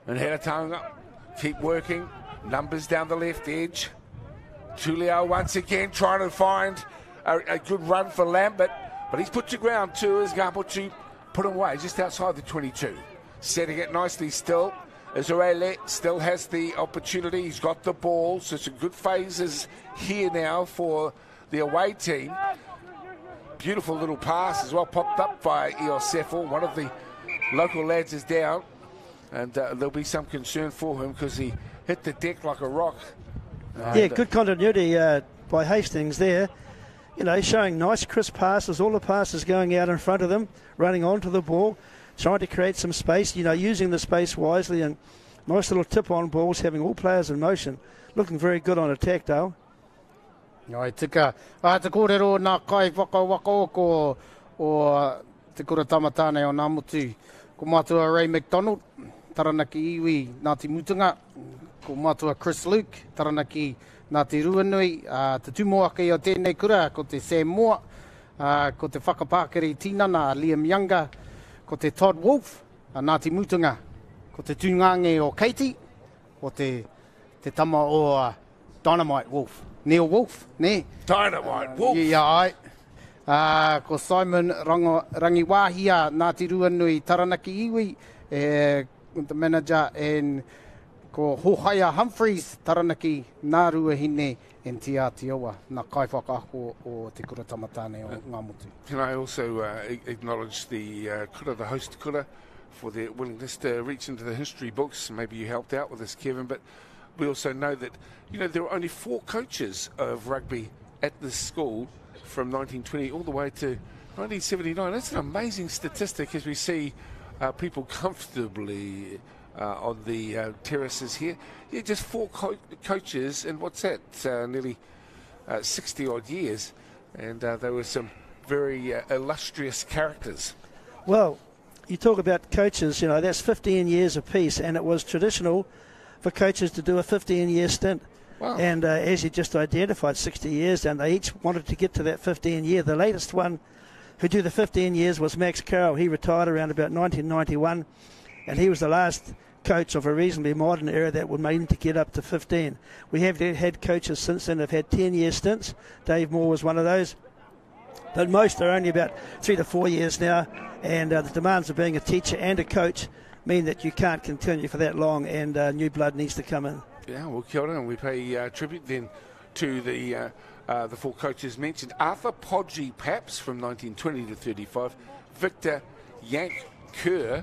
And Heretaunga, keep working. Numbers down the left edge. Tulio once again trying to find a good run for Lambert. But he's put to ground too as Ngamotu put him away just outside the 22. Setting it nicely still. Israeli still has the opportunity. He's got the ball. So some good phases here now for the away team. Beautiful little pass as well, popped up by Iosefo. One of the local lads is down. And there'll be some concern for him because he hit the deck like a rock. Good continuity by Hastings there. Showing nice crisp passes, all the passes going out in front of them, running onto the ball, trying to create some space, using the space wisely, and nice little tip-on balls, having all players in motion. Looking very good on attack, Dale. Ai, tika. Te kōrero nā kai waka o te kura tamatane o Ngamotu. Ko mātua Ray McDonald, Taranaki iwi nā te mutunga. Ko mātua Chris Luke, Taranaki nā te ruanui. Te tūmoaki o tēnei kura, ko te Sam Moore, ko te whakapākeri Tinana, Liam Younger, ko te Todd Wolf, Ngāti Mutunga, ko te tūngange o Katie, o te tama o Dynamite Wolf. Neil Wolf, ne? Dynamite Wolf. Yeah, ai. Ko Simon Rangiwahia, Ngāti Ruanui Taranaki Iwi, the manager, and ko Hohaya Humphreys, Taranaki Nāruahine, and Te Aotearoa, nā kaiwhakaho o te kura tamatane o ngā motu. Can I also acknowledge the kura, the host kura, for their willingness to reach into the history books. Maybe you helped out with this, Kevin, but we also know that, you know, there were only 4 coaches of rugby at this school from 1920 all the way to 1979. That's an amazing statistic as we see people comfortably on the terraces here. Yeah, just 4 coaches, and what's that? Nearly 60-odd years, and there were some very illustrious characters. Well, you talk about coaches, you know, that's 15 years apiece, and it was traditional for coaches to do a 15-year stint. Wow. And as you just identified, 60 years, and they each wanted to get to that 15 year. The latest one who did the 15 years was Max Carroll. He retired around about 1991, and he was the last coach of a reasonably modern era that would mean to get up to 15. We have had coaches since then have had 10-year stints. Dave Moore was one of those. But most are only about 3 to 4 years now, and the demands of being a teacher and a coach mean that you can't continue for that long, and new blood needs to come in. Yeah, well, kia ora, and we pay tribute then to the 4 coaches mentioned. Arthur Podgy Paps from 1920 to 35, Victor Yank Kerr,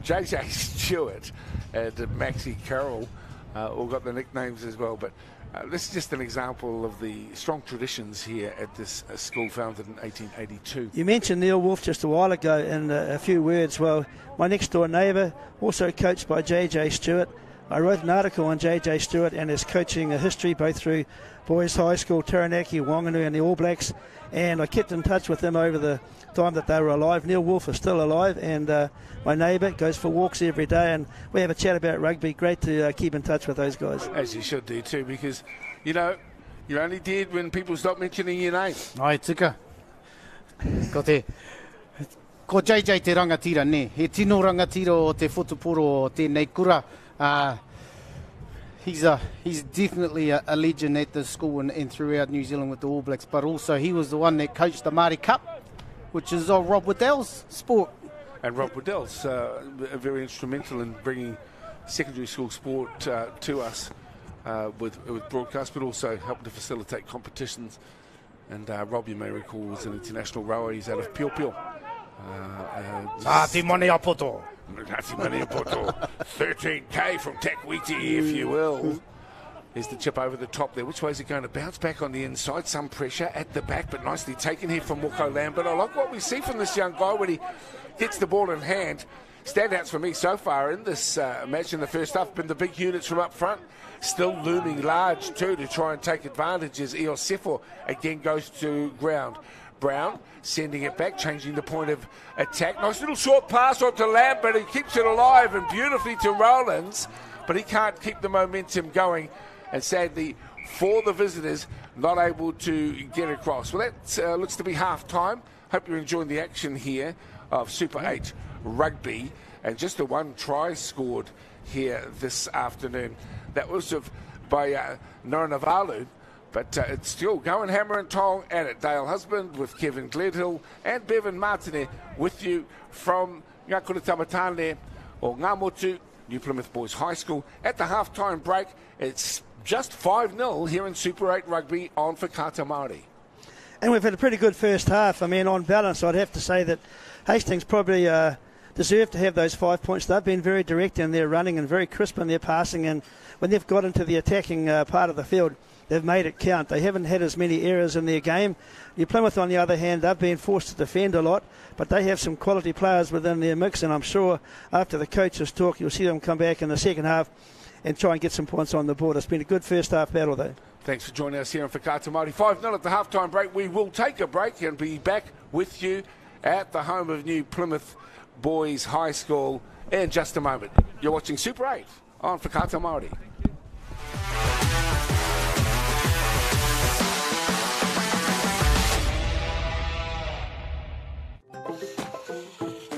JJ Stewart, and Maxie Carroll all got the nicknames as well. But this is just an example of the strong traditions here at this school founded in 1882. You mentioned Neil Wolf just a while ago in a few words. Well, my next door neighbour, also coached by JJ Stewart. I wrote an article on JJ Stewart and his coaching history, both through Boys High School, Taranaki, Wanganui and the All Blacks, and I kept in touch with them over the time that they were alive. Neil Wolf is still alive, and my neighbour goes for walks every day, and we have a chat about rugby. Great to keep in touch with those guys. As you should do too, because, you know, you're only dead when people stop mentioning your name. Ai, tika. Ko JJ te rangatira, ne. He tino rangatira o te whutupuro o tēnei kura. He's definitely a legend at this school and throughout New Zealand with the All Blacks, but also he was the one that coached the Māori Cup, which is Rob Waddell's sport. And Rob Waddell's very instrumental in bringing secondary school sport to us with broadcast, but also helping to facilitate competitions. And Rob, you may recall, was an international rower. He's out of Pio Pio. Te mane a poto. 13K from Takwiti, if you will. There's the chip over the top there. Which way is it going to bounce back on the inside? Some pressure at the back, but nicely taken here from Woko Lambert. I like what we see from this young guy when he gets the ball in hand. Standouts for me so far in this match in the first half have been the big units from up front. Still looming large too to try and take advantage as Iosefo again goes to ground. Brown sending it back, changing the point of attack. Nice little short pass onto Lambert. He keeps it alive and beautifully to Rowlands, but he can't keep the momentum going. And sadly, for the visitors, not able to get across. Well, that looks to be half-time. Hope you're enjoying the action here of Super 8 Rugby. And just the 1 try scored here this afternoon. That was by Noranavalu. But it's still going hammer and tong at it. Dale Husband with Kevin Gledhill and Bevan Martinet with you from Ngakura Tamatane or Ngamotu, New Plymouth Boys High School. At the half-time break, it's just 5-0 here in Super 8 Rugby on Whakata Māori. And we've had a pretty good first half. I mean, on balance, I'd have to say that Hastings probably deserved to have those 5 points. They've been very direct in their running and very crisp in their passing, and when they've got into the attacking part of the field, they've made it count. They haven't had as many errors in their game. New Plymouth, on the other hand, they've been forced to defend a lot, but they have some quality players within their mix, and I'm sure after the coaches talk, you'll see them come back in the second half and try and get some points on the board. It's been a good first half battle, though. Thanks for joining us here on Whakata Māori. 5-0 at the halftime break. We will take a break and be back with you at the home of New Plymouth Boys High School in just a moment. You're watching Super 8 on Whakata Māori.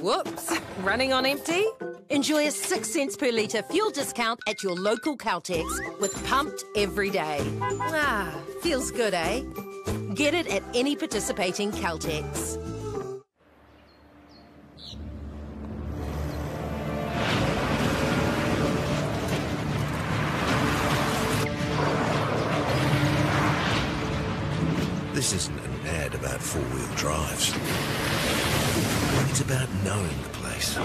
Whoops. Running on empty? Enjoy a 6 cents per litre fuel discount at your local Caltex with Pumped every day. Ah, feels good, eh? Get it at any participating Caltex. This isn't an ad about four-wheel drives. It's about knowing the place,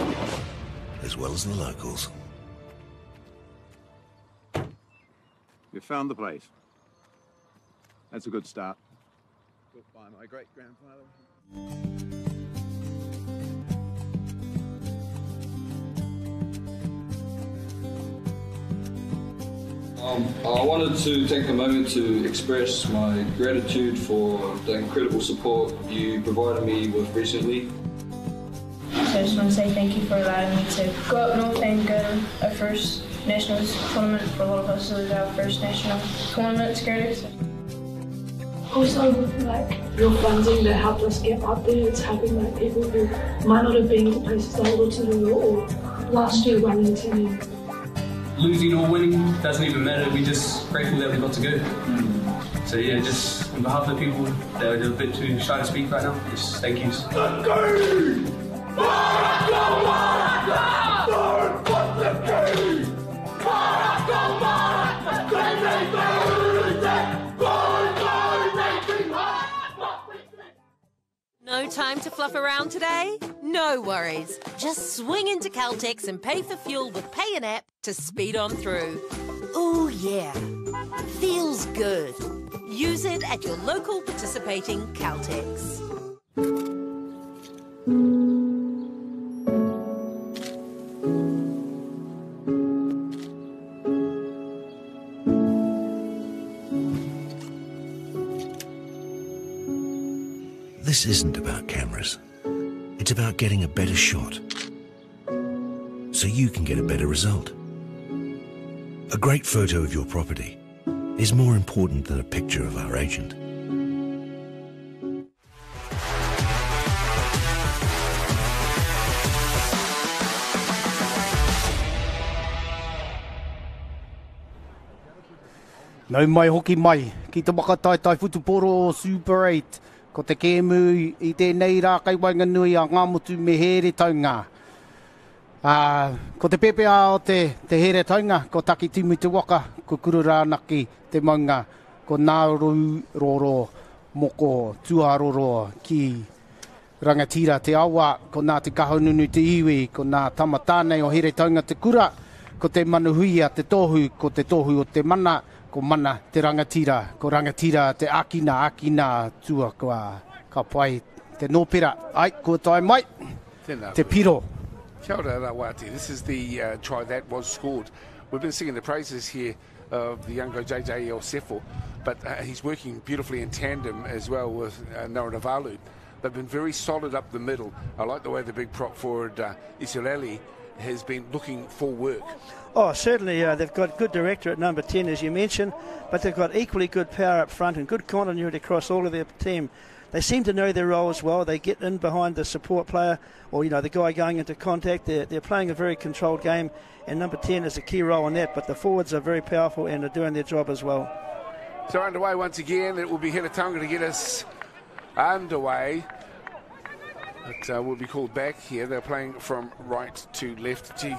as well as the locals. You found the place. That's a good start. Built by my great-grandfather. I wanted to take a moment to express my gratitude for the incredible support you provided me with recently. So I just want to say thank you for allowing me to go up north and go to our first Nationals tournament. For a lot of us, it was our first national tournament security. Also, like, your funding that helped us get up there, it's helping like people who might not have been to places they able to do, or last year running team. Losing or winning doesn't even matter, we're just grateful that we got to go. So yeah, just on behalf of the people that are a bit too shy to speak right now, just thank yous. No time to fluff around today? No worries. Just swing into Caltex and pay for fuel with Pay an App to speed on through. Ooh, yeah. Feels good. Use it at your local participating Caltex. This isn't about cameras. It's about getting a better shot, so you can get a better result. A great photo of your property is more important than a picture of our agent. Nau mai hoki mai, ki te whakataitai whutuporo o Super 8. Ko te kēmu I tēnei rā kai wainga nui a ngā motu me here taunga. Ko te pepea o te here taunga, ko taki timu te waka, ko kuru rānaki te maunga, ko nāru roro moko tuaroro ki rangatira te awa, ko nā te kahonunu te iwi, ko nā tamatānei o here taunga te kura, ko te manuhuia te tohu, ko te tohu o te mana, ko mana te rangatira, ko rangatira te akina tua ka pai te nōpera. Ai, ko tai mai, te piro. Kia ora Rawati. This is the try that was scored. We've been singing the praises here of the young JJ El Sefo, but he's working beautifully in tandem as well with Naranavalu. They've been very solid up the middle. I like the way the big prop forward Isileli has been looking for work. Oh, certainly they've got good director at number 10, as you mentioned, but they've got equally good power up front and good continuity across all of their team. They seem to know their role as well. They get in behind the support player or, the guy going into contact. They're playing a very controlled game, and number 10 is a key role in that, but the forwards are very powerful and are doing their job as well. So underway once again. It will be Helatonga to get us underway. But will be called back here. They're playing from right to left. Gee,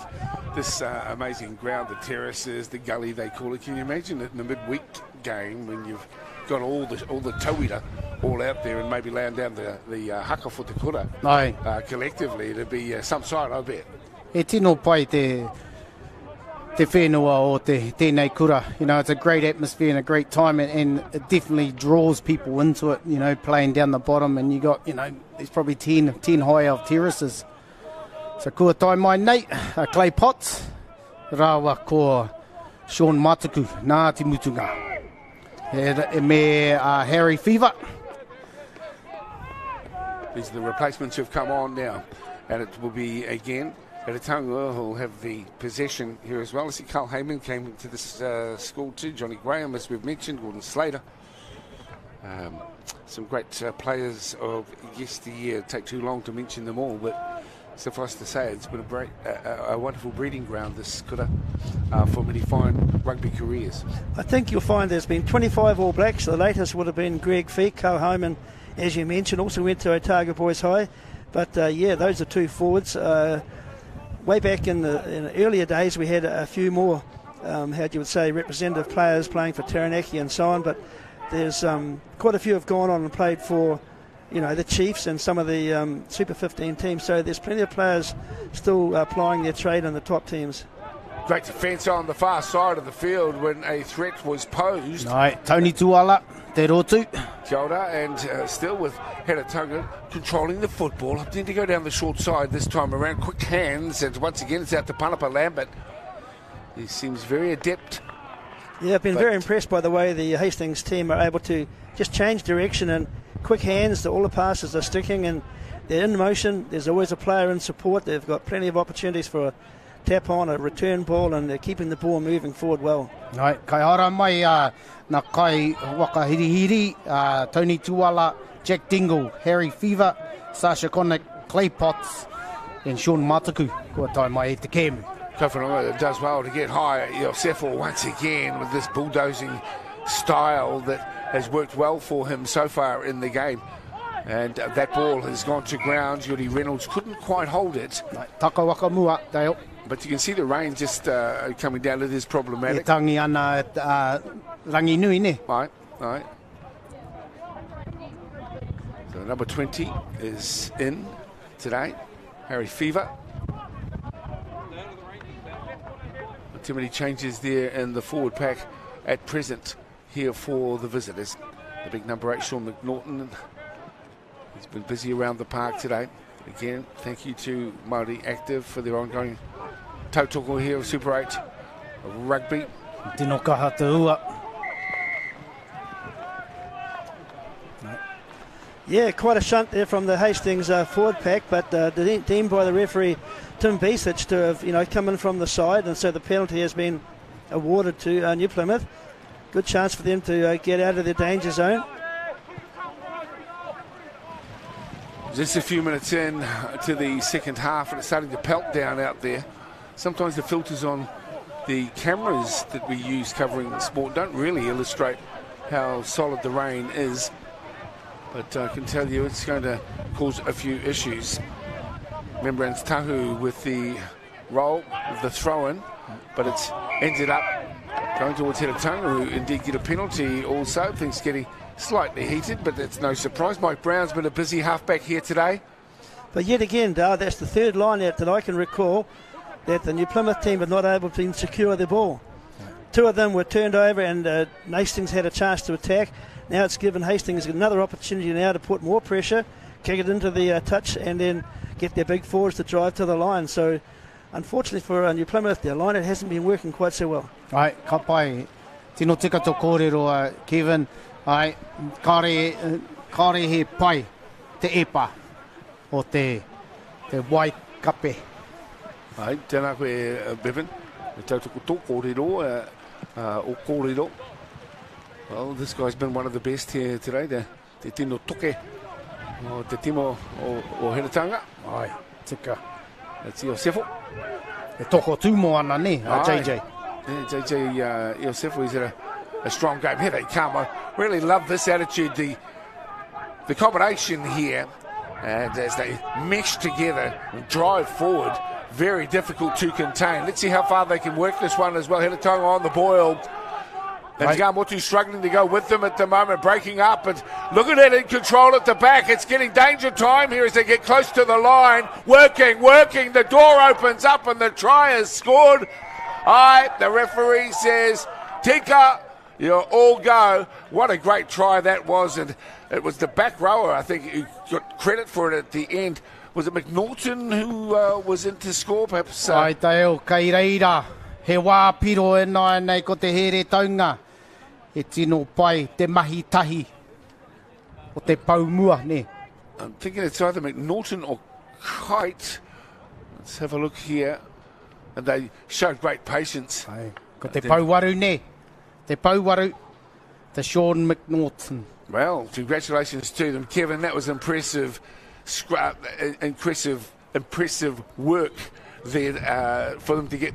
this amazing ground, the terraces, the gully they call it. Can you imagine it in a midweek game when you've got all the tauira all out there and maybe laying down the haka for te kura collectively? It'd be some sight, I bet. E tino pai te whenua o tēnei kura. It's a great atmosphere and a great time, and it definitely draws people into it, playing down the bottom, and you got, there's probably 10 high of terraces. So kua tai mai nei, Clay Potts, rawa ko Sean Matuku, nā te mutunga. Me Harry Fever. These are the replacements who've come on now, and it will be again Helatonga who'll have the possession here as well. I see Carl Heyman came to this school too, Johnny Graham, as we've mentioned, Gordon Slater. Some great players of yesteryear. It'd take too long to mention them all, but suffice to say, it's been a wonderful breeding ground, this Kura, for many fine rugby careers. I think you'll find there's been 25 All Blacks. The latest would have been Greg Feek, co home, and as you mentioned, also went to Otago Boys High. But yeah, those are two forwards. Way back in the earlier days, we had a few more, how you would say, representative players playing for Taranaki and so on. But there's quite a few have gone on and played for, the Chiefs and some of the Super 15 teams. So there's plenty of players still plying their trade in the top teams. Great defence on the far side of the field when a threat was posed. Nai, Tony Tuala, te rotu. Kia ora, and still with Heratunga controlling the football. Opting to go down the short side this time around. Quick hands, and once again it's out to Panapa Lambert. He seems very adept. Yeah, I've been very impressed by the way the Hastings team are able to just change direction and quick hands. All the passes are sticking and they're in motion. There's always a player in support. They've got plenty of opportunities for a tap on, a return ball, and they're keeping the ball moving forward well. Nai, kai hara mai na kai waka hiri, Tony Tuala, Jack Dingle, Harry Fever, Sasha Connick, Clay Potts, and Sean Mataku. Kua tai mai e te kēmu. Kowhanonga does well to get high. Yosefo once again with this bulldozing style that has worked well for him so far in the game. And that ball has gone to ground. Yuri Reynolds couldn't quite hold it. Taka waka mua, Dale. But you can see the rain just coming down. It is problematic. E tangi ana rangi nui ne. Right. So number 20 is in today. Harry Fever. Not too many changes there in the forward pack at present here for the visitors. The big number 8, Sean McNaughton. He's been busy around the park today. Again, thank you to Māori Active for their ongoing tautoko here of Super 8 rugby. Tino kaha te ua. Yeah, quite a shunt there from the Hastings forward pack, but deemed by the referee Tim Besic to have come in from the side, and so the penalty has been awarded to New Plymouth. Good chance for them to get out of their danger zone. Just a few minutes in to the second half, and it's starting to pelt down out there. Sometimes the filters on the cameras that we use covering the sport don't really illustrate how solid the rain is, but I can tell you it's going to cause a few issues. Remembrance Tahu with the roll, the throw-in, but it's ended up going towards Heratunga, who indeed get a penalty also. Things getting slightly heated, but that's no surprise. Mike Brown's been a busy halfback here today. But yet again, Dale, that's the third line out that I can recall that the New Plymouth team have not able to secure the ball. Two of them were turned over and Hastings had a chance to attack. Now it's given Hastings another opportunity now to put more pressure, kick it into the touch, and then get their big forwards to drive to the line. So unfortunately for New Plymouth, their line, it hasn't been working quite so well. Ai, ka pai, tino tika tō kōrero, Kevin. Ai, kare he pai, te epa, o te wai kape. Ai, tēnā koe Bevan, me tautoko tō kōrero, o kōrero. Well, this guy's been one of the best here today, te tino toke, o te timo o Heratunga. Ai, tika. That's Iosefo. E toko tūmo ana ne, JJ. Yeah, JJ Iosefo, he's had a strong game. Here they come. I really love this attitude, the combination here, and as they mesh together and drive forward, very difficult to contain. Let's see how far they can work this one as well. Heratunga on the boil. And Gamotu struggling to go with them at the moment, breaking up, and look at it in control at the back. It's getting danger time here as they get close to the line. Working. The door opens up and the try is scored. The referee says, Tika, you're all go. What a great try that was, and it was the back rower, I think, who got credit for it at the end. Was it McNaughton who was in to score, perhaps? Ai, Dale, kei reira. He wā piro e nei ko te here taunga. E tino pai te mahi tahi o te paumua, ne? I'm thinking it's either McNaughton or Kite. Let's have a look here. And they showed great patience. Ai, ko te pauwaru, ne? Te pauwaru, te Sean McNaughton. Well, congratulations to them, Kevin. That was impressive impressive work there for them to get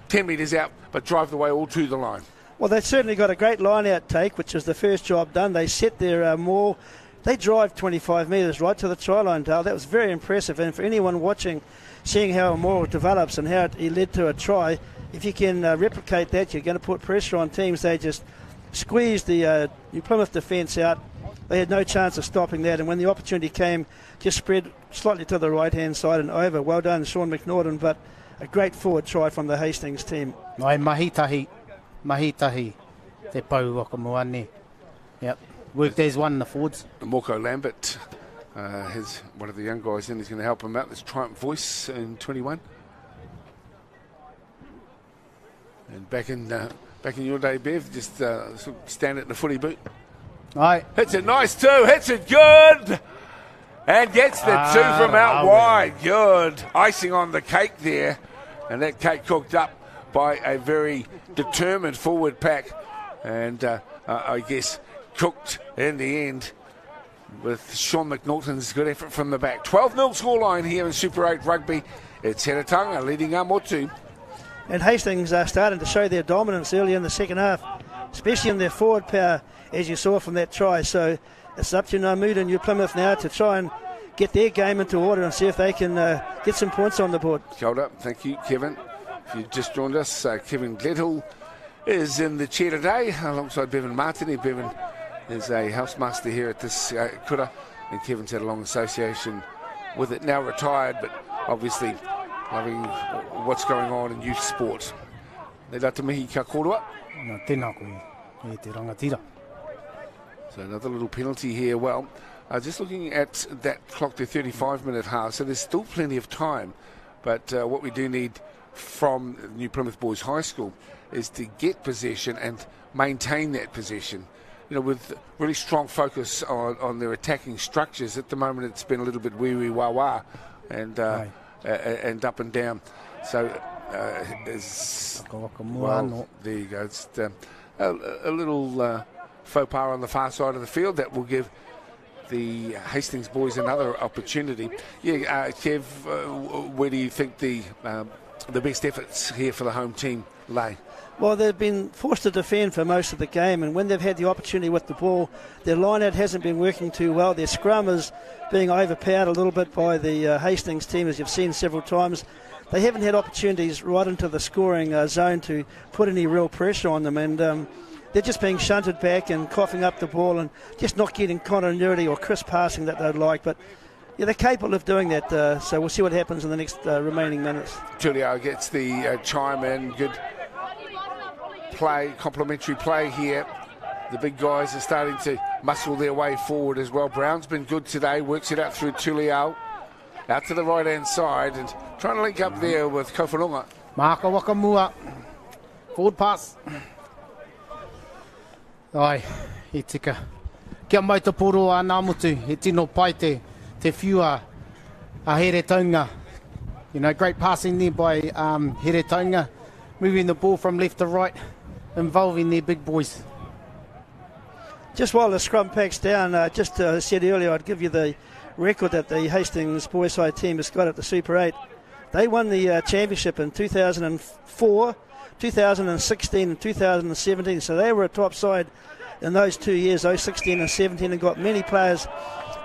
10 metres out, but drive the way all to the line. Well, they've certainly got a great line-out take, which was the first job done. They set their maul. They drive 25 metres right to the try line, Dale. That was very impressive. And for anyone watching, seeing how a maul develops and how it led to a try, if you can replicate that, you're going to put pressure on teams. They just squeezed the New Plymouth defence out. They had no chance of stopping that. And when the opportunity came, just spread slightly to the right-hand side and over. Well done, Sean McNaughton, but a great forward try from the Hastings team. Ai mahitahi, te pau waka moane. Yep. Worked as one, the forwards. Morko Lambert has one of the young guys in. He's going to help him out. This Triumph Voice in 21. And back in your day, Bev, just stand at the footy boot. Aye. Hits it nice too. Hits it good. And gets the two from out wide. Good. Icing on the cake there. And that cake cooked up by a very determined forward pack. And I guess cooked in the end with Sean McNaughton's good effort from the back. 12-0 scoreline here in Super 8 Rugby. It's Heretaunga leading Motu. And Hastings are starting to show their dominance early in the second half, especially in their forward power, as you saw from that try. So it's up to Namuda and New Plymouth now to try and get their game into order and see if they can get some points on the board. Kia ora. Thank you, Kevin. If you just joined us, Kevin Gledhill is in the chair today alongside Bevan Martin. Bevan is a housemaster here at this kura, and Kevin's had a long association with it, now retired, but obviously loving what's going on in youth sport. Nei rata mihi ka korua. No, tēnā koe, e te rangatira. So another little penalty here. Well, just looking at that clock, the 35-minute half, so there's still plenty of time, but what we do need from New Plymouth Boys High School is to get possession and maintain that possession. You know, with really strong focus on their attacking structures. At the moment, it's been a little bit wee-wee-wah-wah and up and down. So, well, there you go. It's a little faux pas on the far side of the field that will give the Hastings boys another opportunity. Yeah, Kev, where do you think the best efforts here for the home team lay? Well, they've been forced to defend for most of the game, and when they've had the opportunity with the ball, their line-out hasn't been working too well. Their scrum is being overpowered a little bit by the Hastings team, as you've seen several times. They haven't had opportunities right into the scoring zone to put any real pressure on them, and they're just being shunted back and coughing up the ball and just not getting continuity or crisp passing that they'd like. But yeah, they're capable of doing that, so we'll see what happens in the next remaining minutes. Tulio gets the chime in. Good play, complimentary play here. The big guys are starting to muscle their way forward as well. Brown's been good today, works it out through Tulio, out to the right-hand side and trying to link up there with Kowhanunga. Maka Wakamua, forward pass. Ai, he tika. Kia mai te poro a Namutu, he tino pai te whiua a Heretaunga. You know, great passing there by Heretaunga, moving the ball from left to right, involving their big boys. Just while the scrum packs down, just said earlier I'd give you the record that the Hastings boys side team has got at the Super 8. They won the championship in 2004, 2016 and 2017, so they were a top side in those 2 years, those 16 and 17, and got many players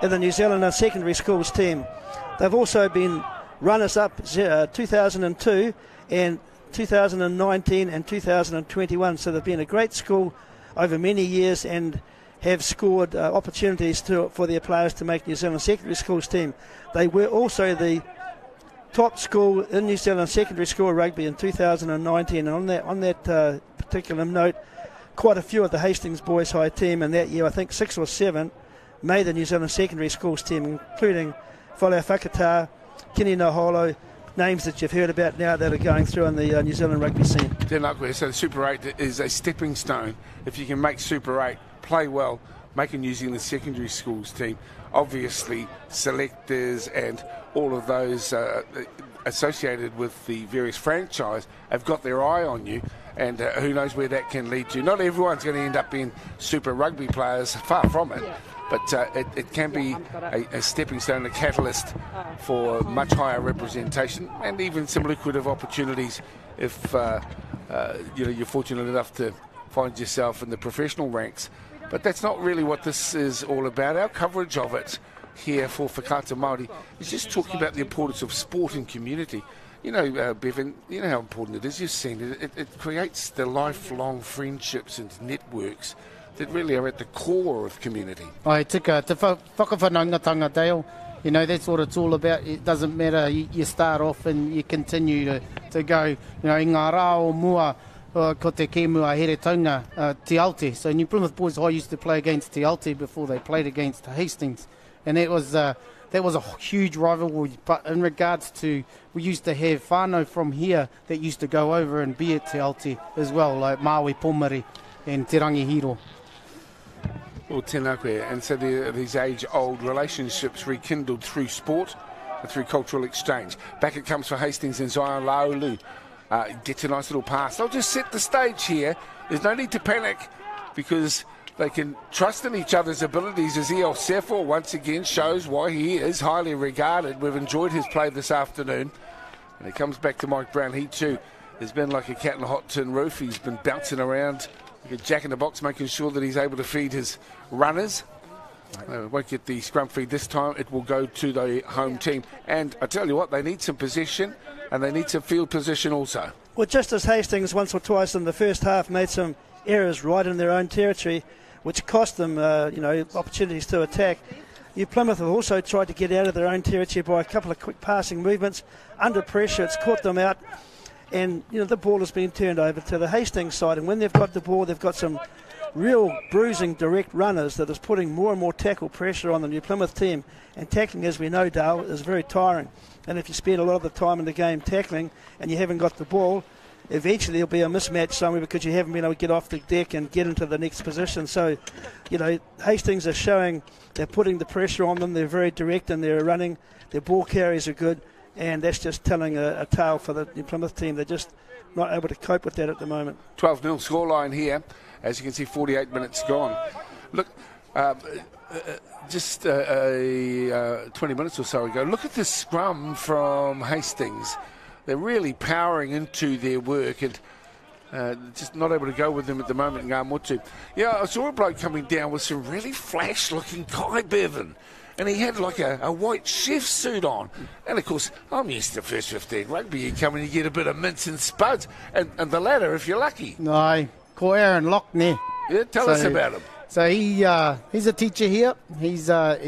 in the New Zealand secondary schools team. They've also been runners-up 2002 and 2019 and 2021, so they've been a great school over many years and have scored opportunities for their players to make New Zealand secondary schools team. They were also the top school in New Zealand secondary school rugby in 2019, and on that particular note, quite a few of the Hastings boys high team in that year, I think 6 or 7, made the New Zealand secondary schools team, including Whalea Whakatā, Kini Noholo, names that you've heard about now that are going through in the New Zealand rugby scene. So Super 8 is a stepping stone. If you can make Super 8, play well, make a New Zealand secondary schools team, obviously selectors and all of those associated with the various franchise have got their eye on you, and who knows where that can lead to. Not everyone's going to end up being super rugby players, far from it, but it can be a stepping stone, a catalyst for much higher representation and even some lucrative opportunities if you're fortunate enough to find yourself in the professional ranks. But that's not really what this is all about. Our coverage of it here for Whakaata Māori is just talking about the importance of sport and community. You know, Bevan, you know how important it is. You've seen it. It creates the lifelong friendships and networks that really are at the core of community. Ai, tika, te whakawhanaungatanga, Dale. You know, that's what it's all about. It doesn't matter. You start off and you continue to go. You know, i ngā rā o mua, ko te kēmua here taunga, Te Aute. So New Plymouth Boys High used to play against Te Aute before they played against Hastings. And that was a huge rivalry. But in regards to, we used to have whānau from here that used to go over and be at Te Aute as well, like Maui Pomari and Te Rangihiro. Well, tēnā koe. And so these age-old relationships rekindled through sport and through cultural exchange. Back it comes for Hastings and Zion Laulu. Gets a nice little pass. They'll just set the stage here. There's no need to panic because they can trust in each other's abilities as E.L. Sefo once again shows why he is highly regarded. We've enjoyed his play this afternoon. And he comes back to Mike Brown. He too has been like a cat in a hot tin roof. He's been bouncing around like a jack in the box, making sure that he's able to feed his runners. Won't get the scrum feed this time. It will go to the home team. And I tell you what, they need some possession and they need some field position also. Well, just as Hastings once or twice in the first half made some errors right in their own territory, which cost them, opportunities to attack. New Plymouth have also tried to get out of their own territory by a couple of quick passing movements. Under pressure, it's caught them out. And, the ball has been turned over to the Hastings side. And when they've got the ball, they've got some real bruising direct runners that is putting more and more tackle pressure on the New Plymouth team. And tackling, as we know, Dale, is very tiring. And if you spend a lot of the time in the game tackling and you haven't got the ball, eventually there'll be a mismatch somewhere because you haven't been able to get off the deck and get into the next position. So, Hastings are showing they're putting the pressure on them. They're very direct and they're running. Their ball carries are good. And that's just telling a tale for the New Plymouth team. They're just not able to cope with that at the moment. 12-0 scoreline here. As you can see, 48 minutes gone. Look, just 20 minutes or so ago, look at the scrum from Hastings. They're really powering into their work and just not able to go with them at the moment in Ngāmotu. Yeah, I saw a bloke coming down with some really flash-looking kai, Bevan. And he had like a white chef suit on. And, of course, I'm used to first 15 rugby. You come and you get a bit of mince and spuds. And the latter, if you're lucky. No, ko Aaron Lockney. Yeah, tell us about him. So he's a teacher here. He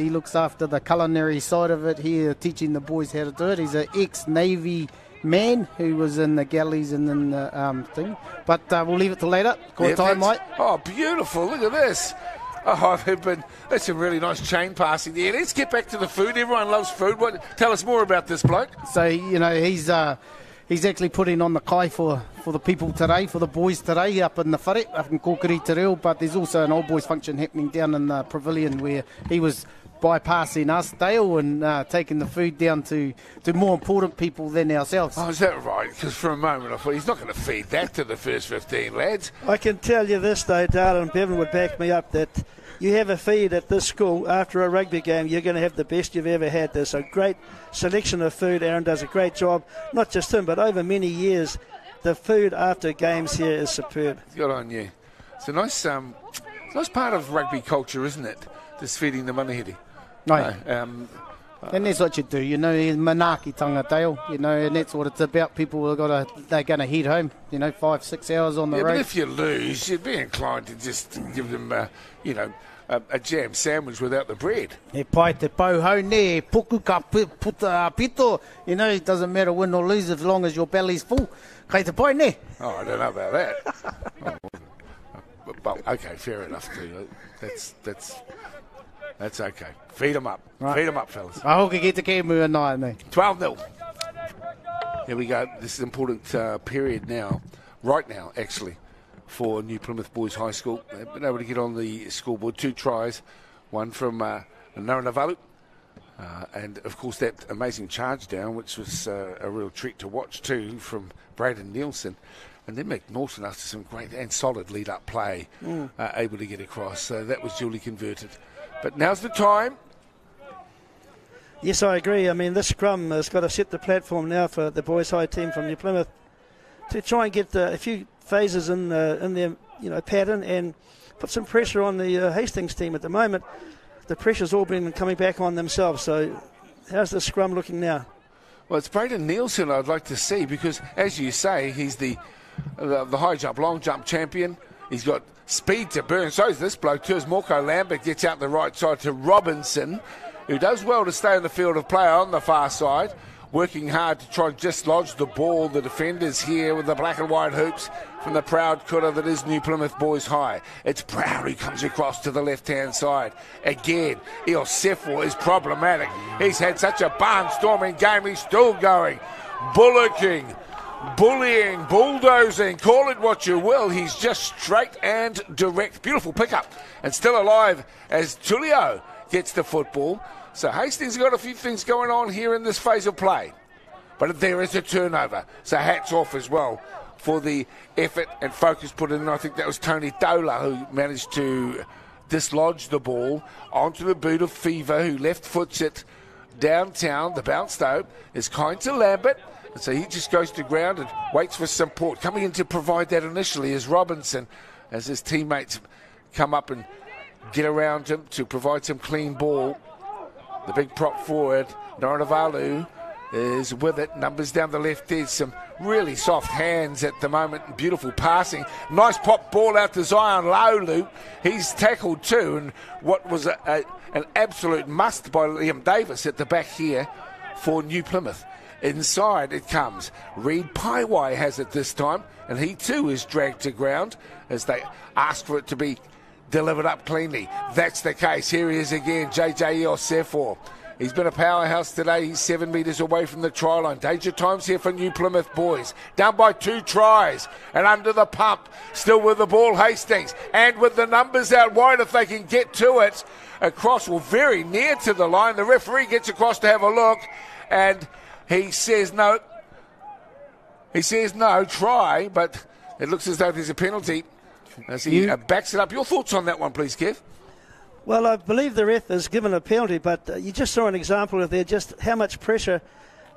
looks after the culinary side of it here, teaching the boys how to do it. He's an ex-Navy man who was in the galleys and in the thing. But we'll leave it till later. Got time, mate. Oh, beautiful. Look at this. Oh, that's a really nice chain passing there. Let's get back to the food. Everyone loves food. Tell us more about this bloke. So, he's actually putting on the kai for the people today, for the boys today up in the whare, up in Kokiri Te Reo. But there's also an old boys function happening down in the pavilion where he was bypassing us, Dale, and taking the food down to more important people than ourselves. Oh, is that right? Because for a moment I thought he's not going to feed that to the first 15 lads. I can tell you this, though, Dale, and Bevan would back me up, that you have a feed at this school after a rugby game, you're going to have the best you've ever had. There's a great selection of food. Aaron does a great job. Not just him, but over many years, the food after games here is superb. Good on you. It's a nice part of rugby culture, isn't it? Just feeding the manahiri. No. And that's what you do, manaki tanga, Dale, and that's what it's about. People they're going to head home, 5-6 hours on the road. But if you lose, you'd be inclined to just give them, a jam sandwich without the bread. E pai te pauhau ne, puku ka puta pito, it doesn't matter win or lose as long as your belly's full. Kei te pai ne. Oh, I don't know about that. But okay, fair enough too. That's okay. Feed them up. Right. Feed them up, fellas. I hope you get the game moving now, mate. 12-0. Here we go. This is an important period now, right now, actually, for New Plymouth Boys High School. They've been able to get on the scoreboard. 2 tries, one from Naranavalu. And, of course, that amazing charge down, which was a real treat to watch, too, from Braden Nielsen. And then McNaughton, after some great and solid lead-up play, able to get across. So that was duly converted. But now's the time. Yes, I agree. I mean, this scrum has got to set the platform now for the boys' high team from New Plymouth to try and get a few phases in their pattern and put some pressure on the Hastings team at the moment. The pressure's all been coming back on themselves. So how's the scrum looking now? Well, it's Braden Nielsen I'd like to see because, as you say, he's the high jump, long jump champion. He's got speed to burn. So is this bloke too, as Morco Lambert gets out the right side to Robinson, who does well to stay in the field of play on the far side, working hard to try and dislodge the ball. The defenders here with the black and white hoops from the proud Kura that is New Plymouth Boys High. It's Proud who comes across to the left-hand side. Again, Iosefo is problematic. He's had such a barnstorming game. He's still going. Bullocking, bullying, bulldozing, call it what you will. He's just straight and direct. Beautiful pickup. And still alive as Tulio gets the football. So Hastings got a few things going on here in this phase of play. But there is a turnover. So hats off as well for the effort and focus put in. I think that was Tony Dola who managed to dislodge the ball onto the boot of Fever, who left foots it downtown. The bounce though is kind to Lambert. And so he just goes to ground and waits for support. Coming in to provide that initially is Robinson, as his teammates come up and get around him to provide some clean ball. The big prop forward, Noravalu, is with it. Numbers down the left edge. Some really soft hands at the moment. Beautiful passing. Nice pop ball out to Zion Laulu. He's tackled too. And what was an absolute must by Liam Davis at the back here for New Plymouth. Inside it comes. Reed Paiwai has it this time. And he too is dragged to ground as they ask for it to be delivered up cleanly. That's the case. Here he is again, JJ Iosefo. He's been a powerhouse today. He's 7 metres away from the try line. Danger times here for New Plymouth boys. Down by 2 tries and under the pump. Still with the ball, Hastings. And with the numbers out wide, if they can get to it. Across, well, very near to the line. The referee gets across to have a look. And he says no. He says no, try. But it looks as though there's a penalty. As he backs it up. Your thoughts on that one, please, Kev? Well, I believe the ref has given a penalty, but you just saw an example of there just how much pressure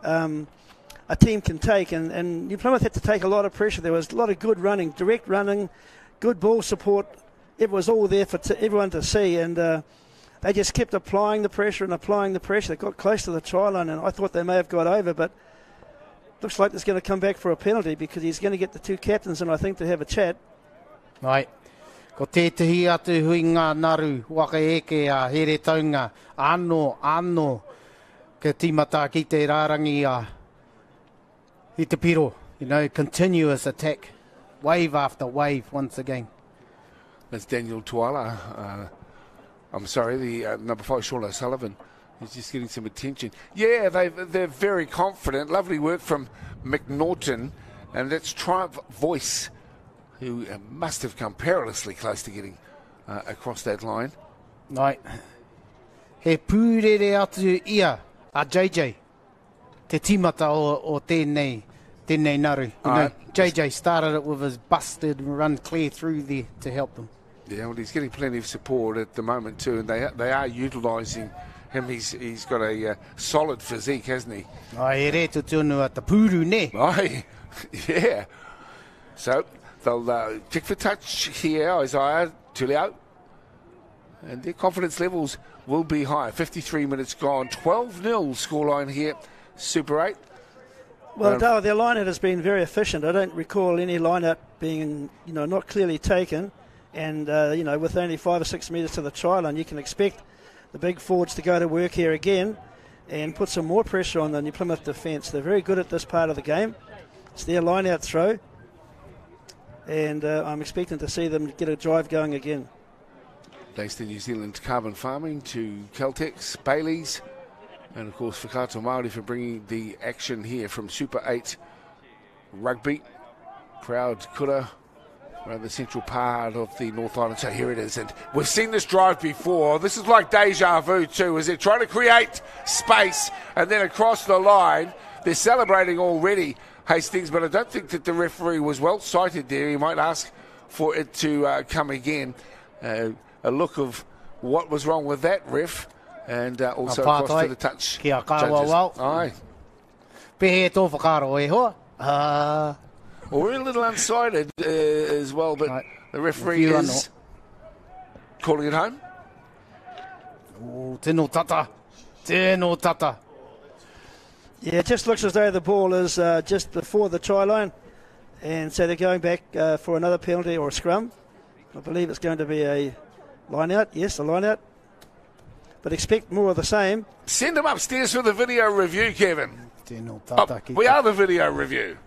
a team can take. And New Plymouth had to take a lot of pressure. There was a lot of good running, direct running, good ball support. It was all there for everyone to see. And they just kept applying the pressure and applying the pressure. They got close to the try line, and I thought they may have got over, but looks like it's going to come back for a penalty because he's going to get the 2 captains, and I think to have a chat. Right. Ko tētahi atu hui ngā naru, waka eke a here taunga, anō, ka tīmata ki te rārangi i te piro. You know, continuous attack, wave after wave once again. That's Daniel Tuala. I'm sorry, the number 5, Sean O'Sullivan. He's just getting some attention. Yeah, they're very confident. Lovely work from McNaughton. And that's Triumph Voice, who must have come perilously close to getting across that line. Right. He pūrere atu ia a JJ. Te tīmata o tēnei naru. You know, JJ started it with his busted and run clear through there to help them. Yeah, well, he's getting plenty of support at the moment too, and they are utilising him. He's got a solid physique, hasn't he? Ai, re tu tunu at the pūru ne. Ai, yeah. So they'll kick for touch here, Isaiah Tulio. And their confidence levels will be high. 53 minutes gone. 12-0 scoreline here. Super 8. Well, Dale, their line-out has been very efficient. I don't recall any line-out being, not clearly taken. And, with only 5 or 6 metres to the try line, you can expect the big forwards to go to work here again and put some more pressure on the New Plymouth defence. They're very good at this part of the game. It's their line-out throw. And I'm expecting to see them get a drive going again. Thanks to New Zealand Carbon Farming, to Caltex, Bailey's, and of course Whakato Māori for bringing the action here from Super 8 Rugby. Proud Kura, around the central part of the North Island. So here it is, and we've seen this drive before. This is like deja vu too, as they're trying to create space, and then across the line, they're celebrating already Hastings, but I don't think that the referee was well sighted there. He might ask for it to come again. A look of what was wrong with that ref, and also across to the touch judges. Aye. Well, we're a little unsighted as well, but the referee is calling it home. Tēnō tata. Tēnō tata. Yeah, it just looks as though the ball is just before the try line, and so they're going back for another penalty or a scrum. I believe it's going to be a line out. Yes, a line out. But expect more of the same. Send them upstairs for the video review, Kevin. Oh, we are the video review.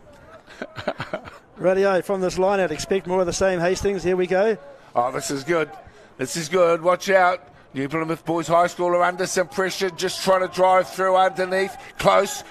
Radio from this line out. Expect more of the same, Hastings. Here we go. Oh, this is good. This is good. Watch out. New Plymouth Boys High School are under some pressure, just trying to drive through underneath. Close,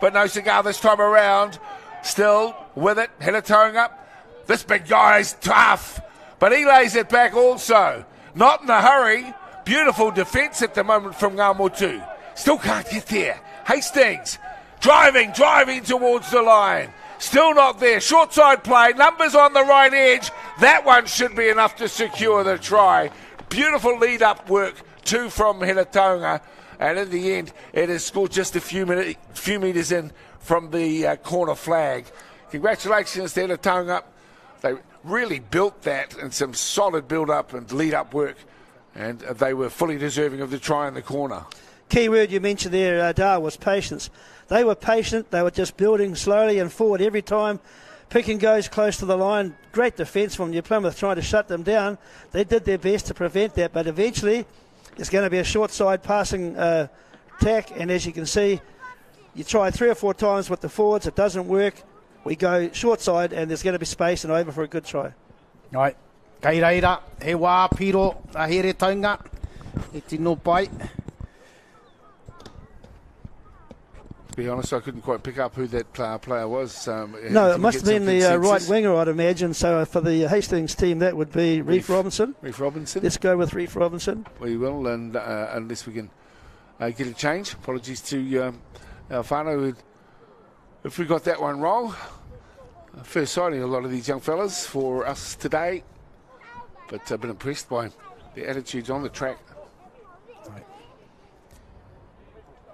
but no cigar this time around. Still with it, header towing up. This big guy's tough, but he lays it back also. Not in a hurry. Beautiful defence at the moment from Ngamotu. Still can't get there. Hastings driving towards the line. Still not there. Short side play. Numbers on the right edge. That one should be enough to secure the try. Beautiful lead-up work, too, from Helatonga. And in the end, it is scored just a few metres in from the corner flag. Congratulations to Helatonga. They really built that and some solid build-up and lead-up work. And they were fully deserving of the try in the corner. Key word you mentioned there, Dar, was patience. They were patient. They were just building slowly and forward every time. Pick and goes close to the line. Great defence from New Plymouth trying to shut them down. They did their best to prevent that, but eventually it's going to be a short side passing tack, and as you can see, you try 3 or 4 times with the forwards, it doesn't work. We go short side, and there's going to be space and over for a good try. Right. Kei reira, he wā piro, a here taunga, e tino pai. To be honest, I couldn't quite pick up who that player was. No, it must have been the right winger, I'd imagine. So for the Hastings team, that would be Reef Robinson. Reef Robinson. Let's go with Reef Robinson. We will, and unless we can get a change. Apologies to Alfano if we got that one wrong. First sighting a lot of these young fellas for us today, but I've been impressed by their attitudes on the track.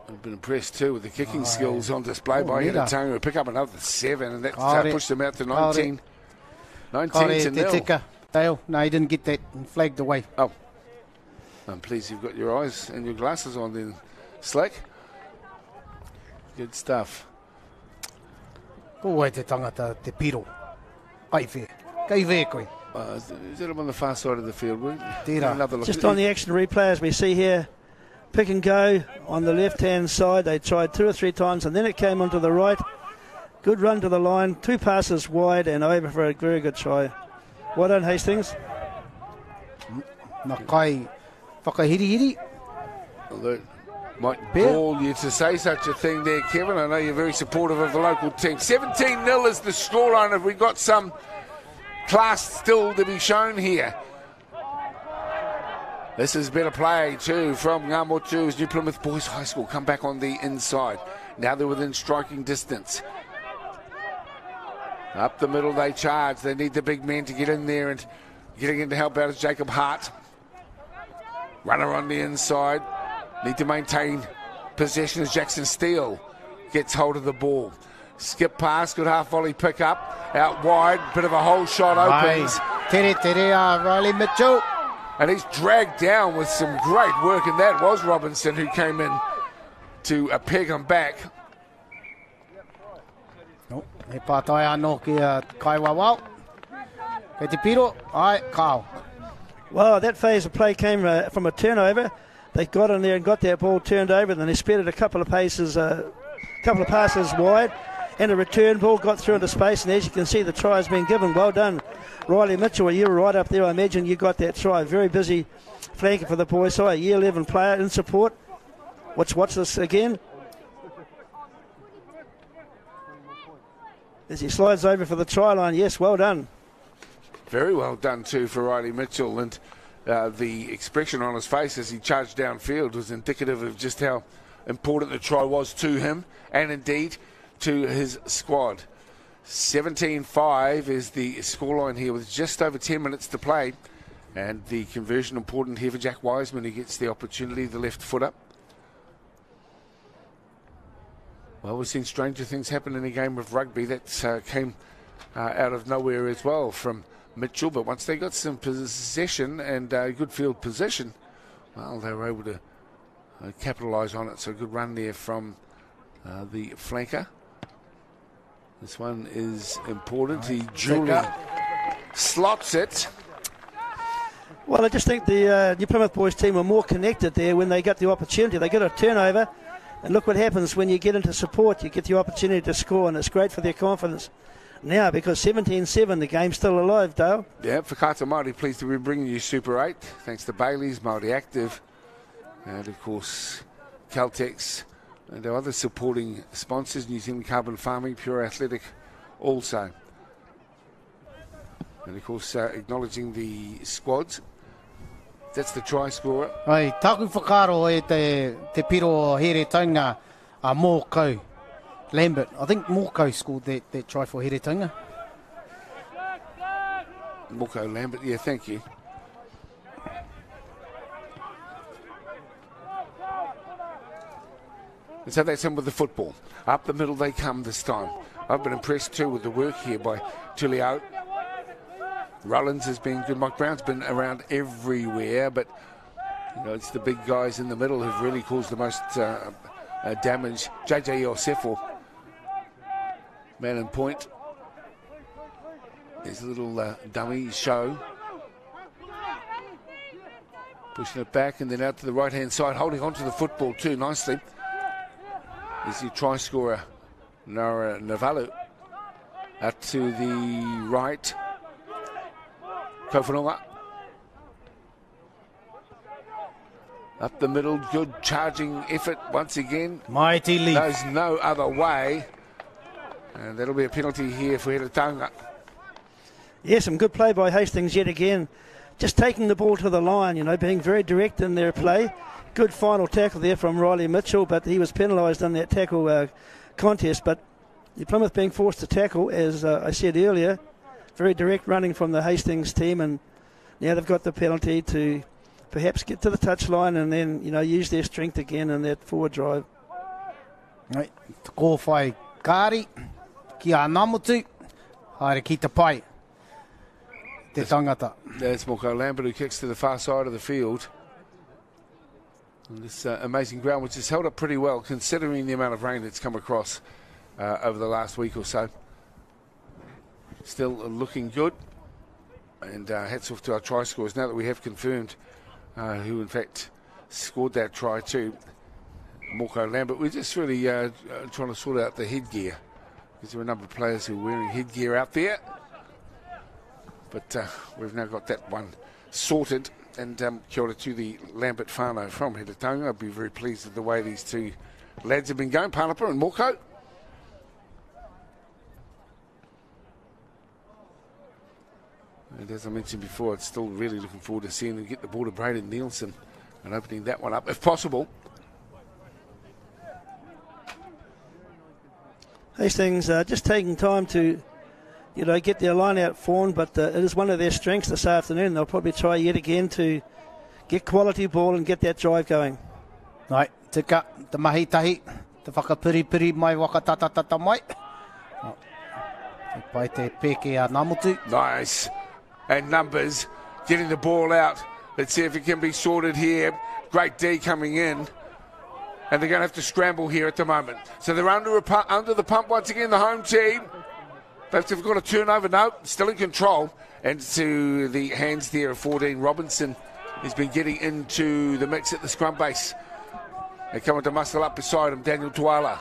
I've been impressed too with the kicking skills on display by Helatonga. Pick up another 7, and that pushed them out to 19. 19-0. Dale, no, he didn't get that and flagged away. Oh, I'm pleased you've got your eyes and your glasses on then, Slick. Good stuff. Ko te tangata te piro. Kai whē. Kai whē koe. Is that on the far side of the field? Another look. Just on the action replay, as we see here. Pick and go on the left-hand side. They tried 2 or 3 times, and then it came onto the right. Good run to the line. 2 passes wide and over for a very good try. Well done, Hastings. Nakai whakahiri-hiri. Although might ball you to say such a thing there, Kevin. I know you're very supportive of the local team. 17-0 is the scoreline. Have we got some class still to be shown here? This is better play too from Ngamotu's New Plymouth Boys High School. Come back on the inside. Now they're within striking distance. Up the middle they charge. They need the big men to get in there, and getting in to help out is Jacob Hart. Runner on the inside. Need to maintain possession as Jackson Steele gets hold of the ball. Skip pass, good half volley pick up. Out wide, bit of a hole shot opens. Riley Mitchell. And he's dragged down with some great work, and that was Robinson who came in to peg him back. He pātai anō ki kai wawau. Kei te piro, ai, kao. Well, that phase of play came from a turnover. They got in there and got that ball turned over, and then they sped it a couple of passes wide, and a return ball got through into space, and as you can see, the try has been given. Well done, Riley Mitchell. You were right up there. I imagine you got that try. Very busy flanking for the boys' side. Year 11 player in support. Watch this again. As he slides over for the try line. Yes, well done. Very well done too for Riley Mitchell, and the expression on his face as he charged downfield was indicative of just how important the try was to him, and indeed to his squad. 17-5 is the scoreline here with just over 10 minutes to play. And the conversion important here for Jack Wiseman, who gets the opportunity, the left footer. Well, we've seen stranger things happen in a game of rugby that came out of nowhere as well from Mitchell. But once they got some possession and good field position, well, they were able to capitalise on it. So a good run there from the flanker. This one is important. He duly slots it. Well, I just think the New Plymouth boys team were more connected there when they got the opportunity. They got a turnover, and look what happens when you get into support. You get the opportunity to score, and it's great for their confidence now because 17-7, the game's still alive, Dale. Yeah, Whakaata Māori, pleased to be bringing you Super 8. Thanks to Bailey's, Māori Active, and of course Caltex, and our other supporting sponsors, New Zealand Carbon Farming, Pure Athletic also. And of course acknowledging the squads. That's the try scorer. Ai, taku whakaro e te piro Heretonga a Mōkau Lambert. I think Mōkau scored that try for Heretonga. Mōkau Lambert, yeah, thank you. And so that's him with the football. Up the middle they come this time. I've been impressed too with the work here by Tulio. Rollins has been good. Mike Brown's been around everywhere, but you know, it's the big guys in the middle who've really caused the most damage. JJ Yosefo, man in point. There's a little dummy show. Pushing it back and then out to the right-hand side, holding on to the football too nicely. Is your try scorer, Nara Navalu. Out to the right. Kowhanonga. Up the middle, good charging effort once again. Mighty leap. There's no other way. And that'll be a penalty here for Heretanga. Yeah, some good play by Hastings yet again. Just taking the ball to the line, you know, being very direct in their play. Good final tackle there from Riley Mitchell, but he was penalised in that tackle contest. But the Plymouth being forced to tackle, as I said earlier, very direct running from the Hastings team, and now they've got the penalty to perhaps get to the touchline and then, you know, use their strength again in that forward drive. Right, ko whai kāri, ki a namutu, haere ki te pai, te tangata. That's Mōkau Lambert who kicks to the far side of the field. And this amazing ground, which has held up pretty well considering the amount of rain that's come across over the last week or so. Still looking good. And hats off to our try scorers now that we have confirmed who in fact scored that try too. Mōkau Lambert. We're just really trying to sort out the headgear, because there are a number of players who are wearing headgear out there. But we've now got that one sorted. And kia ora to the Lambert whānau from Heretanga. I'd be very pleased with the way these two lads have been going, Panapa and Mōkau. And as I mentioned before, it's still really looking forward to seeing them get the ball to Braden Nielsen and opening that one up, if possible. Hastings just taking time to, you know, get their line out formed, but it is one of their strengths this afternoon. They'll probably try yet again to get quality ball and get that drive going. Right, tika, te mahi tahi, te whakapiri mai wakatatata mai. Oh, te pai te peke a namutu. Nice. And numbers getting the ball out. Let's see if it can be sorted here. Great D coming in. And they're going to have to scramble here at the moment. So they're under the pump once again, the home team. They've got a turnover. No, still in control. And to the hands there of 14. Robinson has been getting into the mix at the scrum base. They're coming to muscle up beside him. Daniel Tuala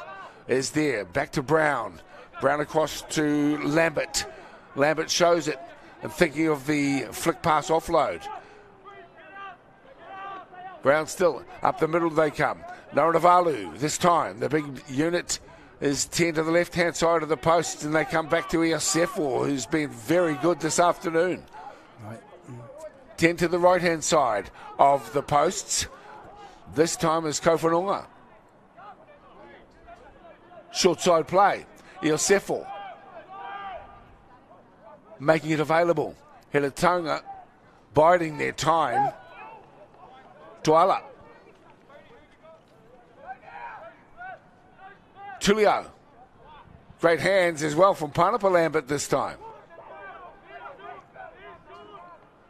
is there. Back to Brown. Brown across to Lambert. Lambert shows it. And thinking of the flick pass offload. Brown still. Up the middle they come. Naravalu this time. The big unit is 10 to the left-hand side of the post, and they come back to Iosefo, who's been very good this afternoon. Right. 10 to the right-hand side of the posts. This time is Kowhanonga. Short side play. Iosefo making it available. Helatonga biding their time. Tuala. Tulio. Great hands as well from Panapa Lambert this time.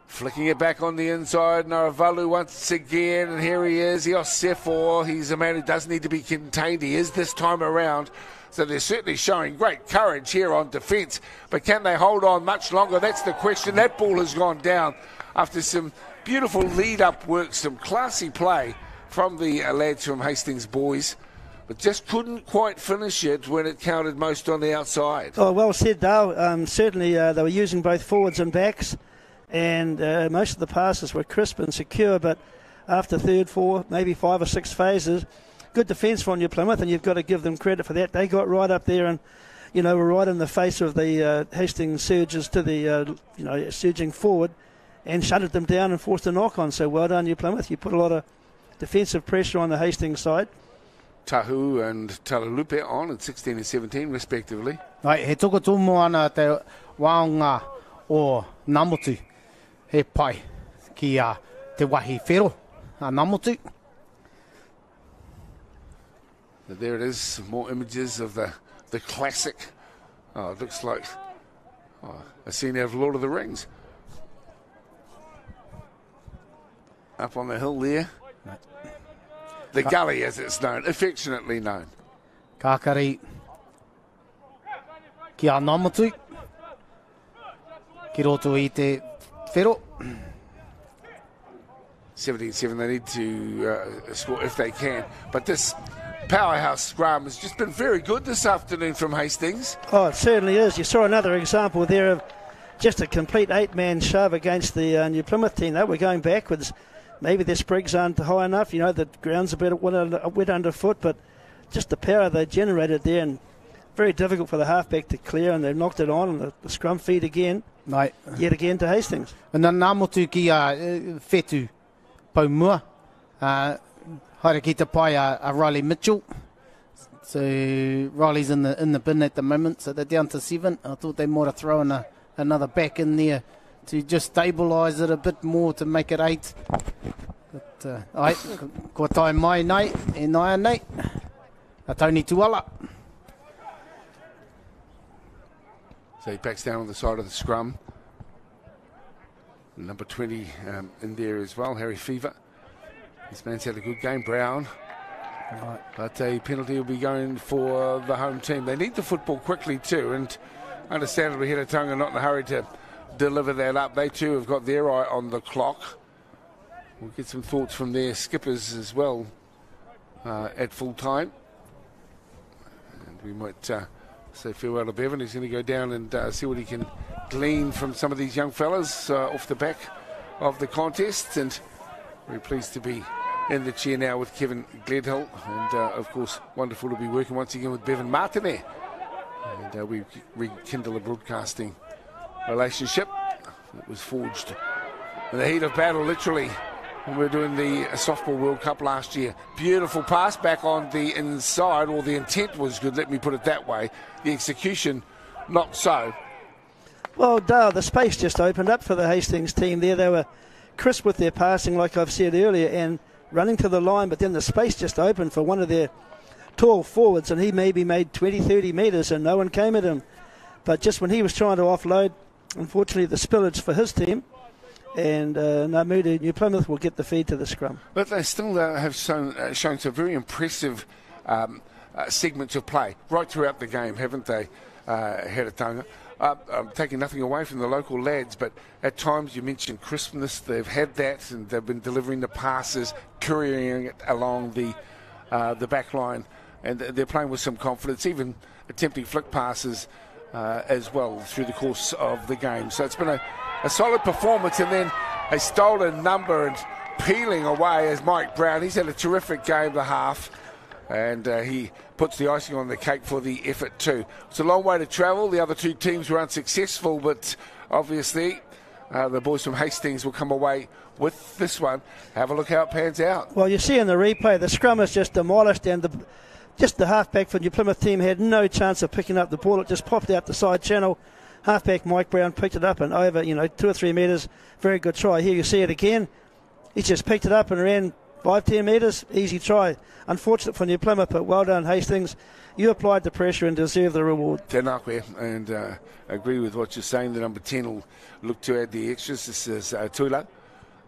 Flicking it back on the inside. Naravalu once again. And here he is. Iosefo. He's a man who does need to be contained. He is this time around. So they're certainly showing great courage here on defence. But can they hold on much longer? That's the question. That ball has gone down after some beautiful lead-up work, some classy play from the lads from Hastings boys. But just couldn't quite finish it when it counted most on the outside. Oh, well said, Dale. Certainly they were using both forwards and backs. And most of the passes were crisp and secure. But after third, four, maybe 5 or 6 phases, good defence from New Plymouth, and you've got to give them credit for that. They got right up there and, were right in the face of the Hastings surges to the, surging forward and shutted them down and forced a knock on. So well done, New Plymouth. You put a lot of defensive pressure on the Hastings side. Tahu and Talalupe on at 16 and 17 respectively. Ai, he toko tūmo ana te waonga o Namotu. He pai ki te wahi whero a Namotu. There it is, more images of the classic. Oh, it looks like a scene out of Lord of the Rings. Up on the hill there. The gully, as it's known, affectionately known. Kākari ki a Namotu. Ki roto I te whero. 17-7, they need to score if they can. But this powerhouse scrum has just been very good this afternoon from Hastings. Oh, it certainly is. You saw another example there of just a complete 8-man shove against the New Plymouth team. They were going backwards. Maybe their sprigs aren't high enough. The ground's a bit wet underfoot, but just the power they generated there, and very difficult for the halfback to clear, and they knocked it on, and the scrum feed again, yet again to Hastings. And then Namotu ki a whetu paumua. Haere ki te pai a Riley Mitchell. So Riley's in the bin at the moment, so they're down to 7. I thought they might have thrown another back in there to just stabilise it a bit more to make it 8. But ai, ko tai mai nei, e nai nei. A Tony Tuala. So he backs down on the side of the scrum. Number 20 in there as well, Harry Fever. This man's had a good game, Brown. Right. But a penalty will be going for the home team. They need the football quickly too, and understandably Helatonga not in a hurry to deliver that up. They too have got their eye on the clock. We'll get some thoughts from their skippers as well at full time. And we might say farewell to Bevan. He's going to go down and see what he can glean from some of these young fellas off the back of the contest. And very pleased to be in the chair now with Kevin Gledhill, and of course wonderful to be working once again with Bevan Martinet, and we rekindle a broadcasting relationship that was forged in the heat of battle, literally, when we were doing the Softball World Cup last year. Beautiful pass back on the inside, or the intent was good, let me put it that way. The execution, not so. Well, Dale, the space just opened up for the Hastings team there. They were crisp with their passing, like I've said earlier, and running to the line, but then the space just opened for one of their tall forwards, and he maybe made 20-30 metres and no one came at him. But just when he was trying to offload, unfortunately the spillage for his team, and Namudu, New Plymouth will get the feed to the scrum. But they still have shown some very impressive segments of play right throughout the game, haven't they, Helatonga? I'm taking nothing away from the local lads, but at times you mentioned crispness. They've had that, and they've been delivering the passes, couriering it along the back line, and they're playing with some confidence, even attempting flick passes as well through the course of the game. So it's been a solid performance, and then a stolen number and peeling away as Mike Brown. He's had a terrific game, the half, and he puts the icing on the cake for the effort too. It's a long way to travel. The other two teams were unsuccessful, but obviously the boys from Hastings will come away with this one. Have a look how it pans out. Well, you see in the replay, the scrum is just demolished, and just the halfback for New Plymouth team had no chance of picking up the ball. It just popped out the side channel. Halfback Mike Brown picked it up and over, 2 or 3 metres. Very good try. Here you see it again. He just picked it up and ran 5-10 metres. Easy try. Unfortunate for New Plymouth, but well done, Hastings. You applied the pressure and deserve the reward. Tēnā koe, and I agree with what you're saying. The number 10 will look to add the extras. This is Tula,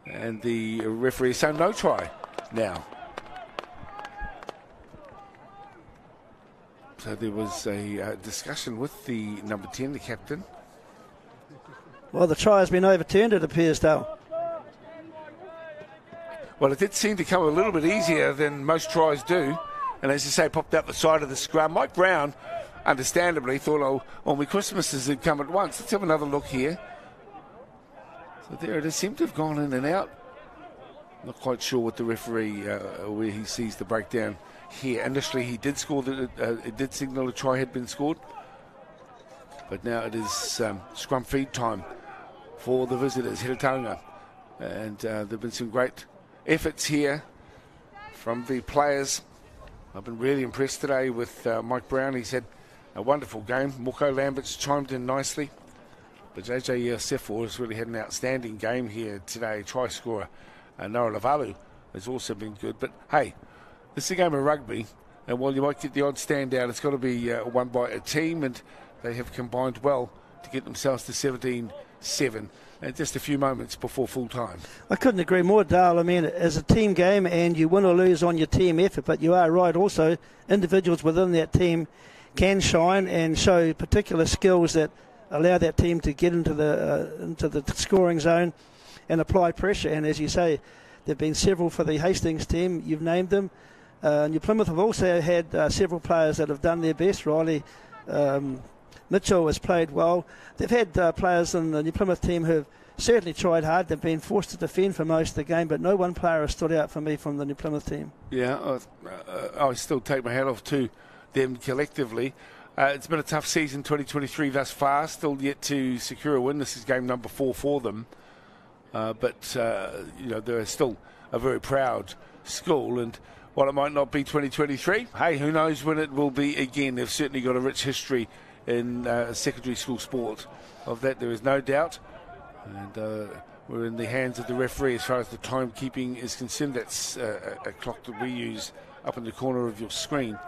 and the referee is saying no try now. So there was a discussion with the number 10, the captain. Well, the try has been overturned, it appears, Dale. Well, it did seem to come a little bit easier than most tries do. And as you say, popped out the side of the scrum. Mike Brown, understandably, thought, oh, my Christmases had come at once. Let's have another look here. So there it is. Seemed to have gone in and out. Not quite sure what the referee, where he sees the breakdown here. Initially, he did score. It did signal a try had been scored. But now it is scrum feed time for the visitors, Hiratanga. And there have been some great efforts here from the players. I've been really impressed today with Mike Brown. He's had a wonderful game. Moko Lambert's chimed in nicely. But JJ Sefor has really had an outstanding game here today. Try scorer Noah Lavalu has also been good. But hey, this is a game of rugby. And while you might get the odd standout, it's got to be won by a team. And they have combined well to get themselves to 17-7. And just a few moments before full time. I couldn't agree more, Dale. I mean, as a team game, and you win or lose on your team effort, but you are right also, individuals within that team can shine and show particular skills that allow that team to get into the scoring zone and apply pressure. And as you say, there have been several for the Hastings team. You've named them. New Plymouth have also had several players that have done their best. Riley Mitchell has played well. They've had players in the New Plymouth team who have certainly tried hard. They've been forced to defend for most of the game, but no one player has stood out for me from the New Plymouth team. Yeah, I still take my hat off to them collectively. It's been a tough season, 2023 thus far. Still yet to secure a win. This is game number 4 for them. But they're still a very proud school. And while it might not be 2023, hey, who knows when it will be again. They've certainly got a rich history in secondary school sport. Of that there is no doubt. And we're in the hands of the referee as far as the timekeeping is concerned. That's a clock that we use up in the corner of your screen,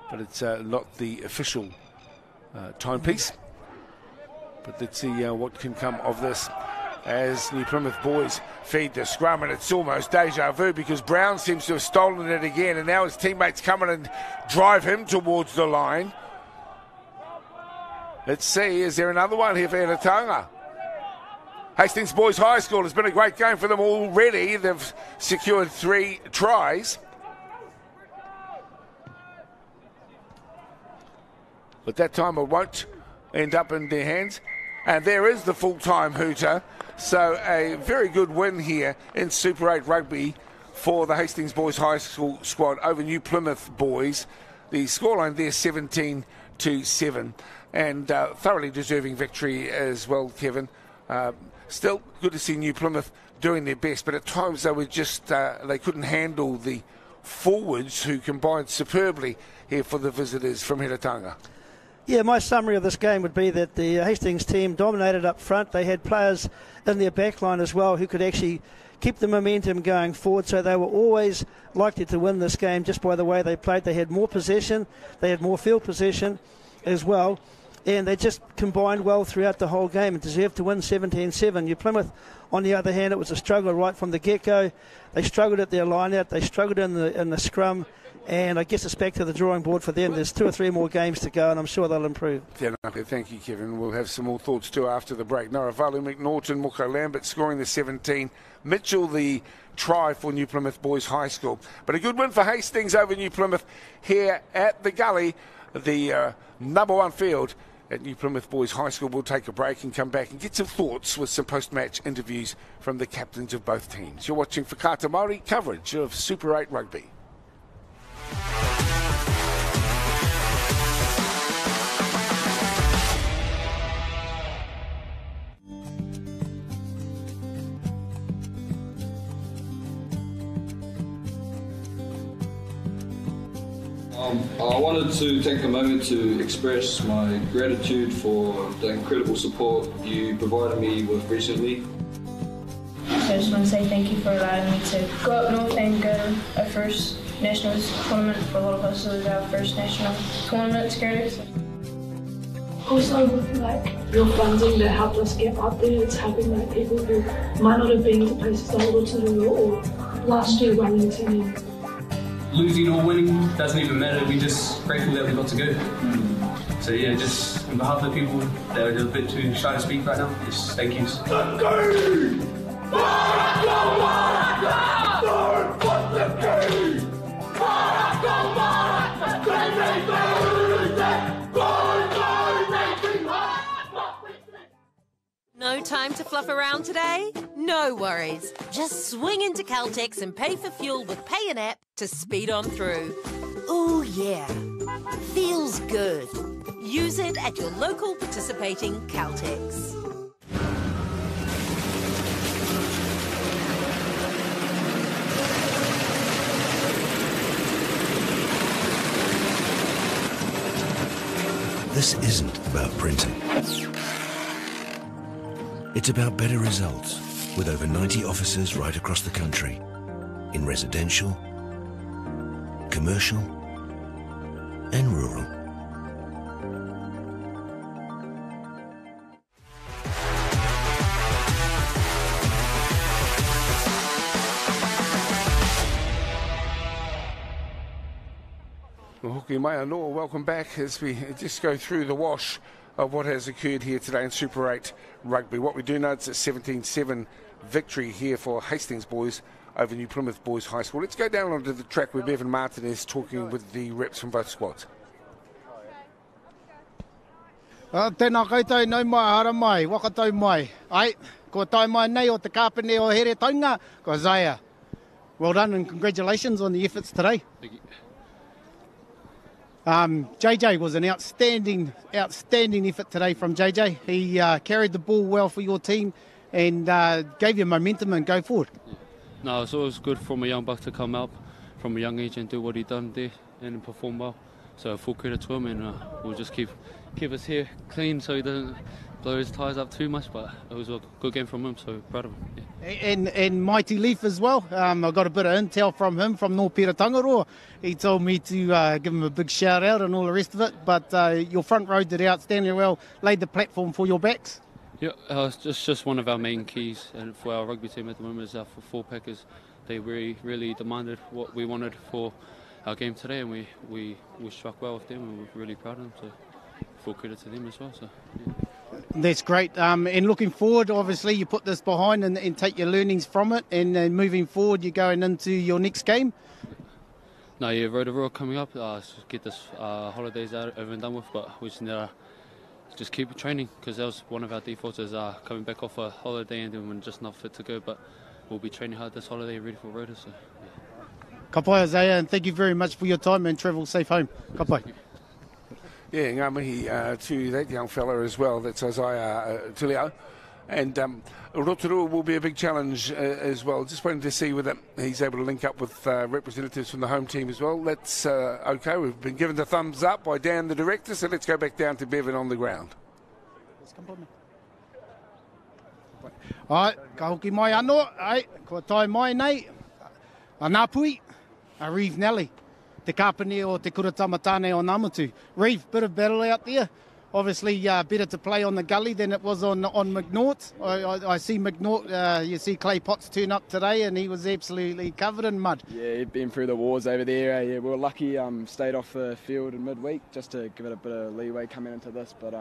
but it's not the official timepiece. But let's see what can come of this as New Plymouth boys feed the scrum, and it's almost deja vu because Brown seems to have stolen it again, and now his teammates come in and drive him towards the line. Let's see, is there another one here for Hiratanga? Hastings Boys High School has been a great game for them already. They've secured 3 tries. But that time it won't end up in their hands. And there is the full-time hooter. So a very good win here in Super 8 rugby for the Hastings Boys High School squad over New Plymouth boys. The scoreline there 17-7. And thoroughly deserving victory as well, Kevin. Still good to see New Plymouth doing their best, but at times they were just they couldn't handle the forwards who combined superbly here for the visitors from Hiratanga. Yeah, my summary of this game would be that the Hastings team dominated up front. They had players in their backline as well who could actually keep the momentum going forward, so they were always likely to win this game just by the way they played. They had more possession, they had more field possession as well, and they just combined well throughout the whole game and deserved to win 17-7. New Plymouth, on the other hand, it was a struggle right from the get-go. They struggled at their line-out, they struggled in the scrum, and I guess it's back to the drawing board for them. There's 2 or 3 more games to go, and I'm sure they'll improve. Yeah, thank you, Kevin. We'll have some more thoughts too after the break. Naravalu, McNaughton, Moko Lambert scoring the 17. Mitchell, the try for New Plymouth Boys High School. But a good win for Hastings over New Plymouth here at the Gully, the number 1 field at New Plymouth Boys High School. We'll take a break and come back and get some thoughts with some post-match interviews from the captains of both teams. You're watching Whakata Māori coverage of Super 8 Rugby. I wanted to take a moment to express my gratitude for the incredible support you provided me with recently. So I just want to say thank you for allowing me to go up north and go to our first Nationals tournament. For a lot of us, it was our first national tournament experience. Also, with like your funding that helped us get up there, it's helping like people who might not have been to places like Rotorua or last year Wellington. Losing or winning doesn't even matter. We're just grateful that we got to go. So yeah, just on behalf of the people that are a bit too shy to speak right now, just thank you. No time to fluff around today? No worries. Just swing into Caltex and pay for fuel with Pay and App to speed on through. Ooh, yeah. Feels good. Use it at your local participating Caltex. This isn't about printing. It's about better results with over 90 offices right across the country in residential, commercial and rural. Well, hoki mai anō, welcome back as we just go through the wash of what has occurred here today in Super 8 Rugby. What we do know is a 17-7 victory here for Hastings boys over New Plymouth Boys High School. Let's go down onto the track where Bevan Martin is talking with the reps from both squads. Tēnā koutou nau mai hara mai, wakatau mai. Ai, ko tai mai nei o te kāpene o here taunga, ko Isaiah. Well done and congratulations on the efforts today. Thank you. JJ was an outstanding effort today from JJ. He carried the ball well for your team and gave you momentum and go forward. Yeah. No, it's always good from a young buck to come up from a young age and do what he done there and perform well. So full credit to him, and we'll just keep his hair clean so he doesn't blow his ties up too much. But it was a good game from him, so proud of him. Yeah. And Mighty Leaf as well. I got a bit of intel from him from North Pera Tangaroa. He told me to give him a big shout out and all the rest of it. But your front row did outstanding well, laid the platform for your backs. Yeah, it's just one of our main keys, and for our rugby team at the moment is our four packers. They really demanded what we wanted for our game today, and we struck well with them, and we're really proud of them. So full credit to them as well. So. Yeah. That's great. And looking forward, obviously, you put this behind and take your learnings from it. And moving forward, you're going into your next game. No, yeah, Rotorua coming up. Get this holidays out over and done with, but we just need to just keep training, because that was one of our defaults, is coming back off a holiday and then we're just not fit to go. But we'll be training hard this holiday, ready for Rotor. So, yeah. Ka pai, Isaiah, and thank you very much for your time and travel safe home. Ka pai. Yeah, ngā mihi to that young fella as well. That's Isaiah Tulio. And Rotorua will be a big challenge as well. Just waiting to see whether he's able to link up with representatives from the home team as well. That's okay. We've been given the thumbs up by Dan, the director, so let's go back down to Bevan on the ground. Ai, ka hoki mai anō. Ai, ko tai mai nei. A Ngāpui, a Reeve Nelly. Te kāpene o te kura tamatane o Namutu. Reeve, bit of battle out there. Obviously, better to play on the gully than it was on McNaught. I see McNaught, you see Clay Potts turn up today, and he was absolutely covered in mud. Yeah, he'd been through the wars over there. Yeah, we were lucky, stayed off the field in midweek just to give it a bit of leeway coming into this. But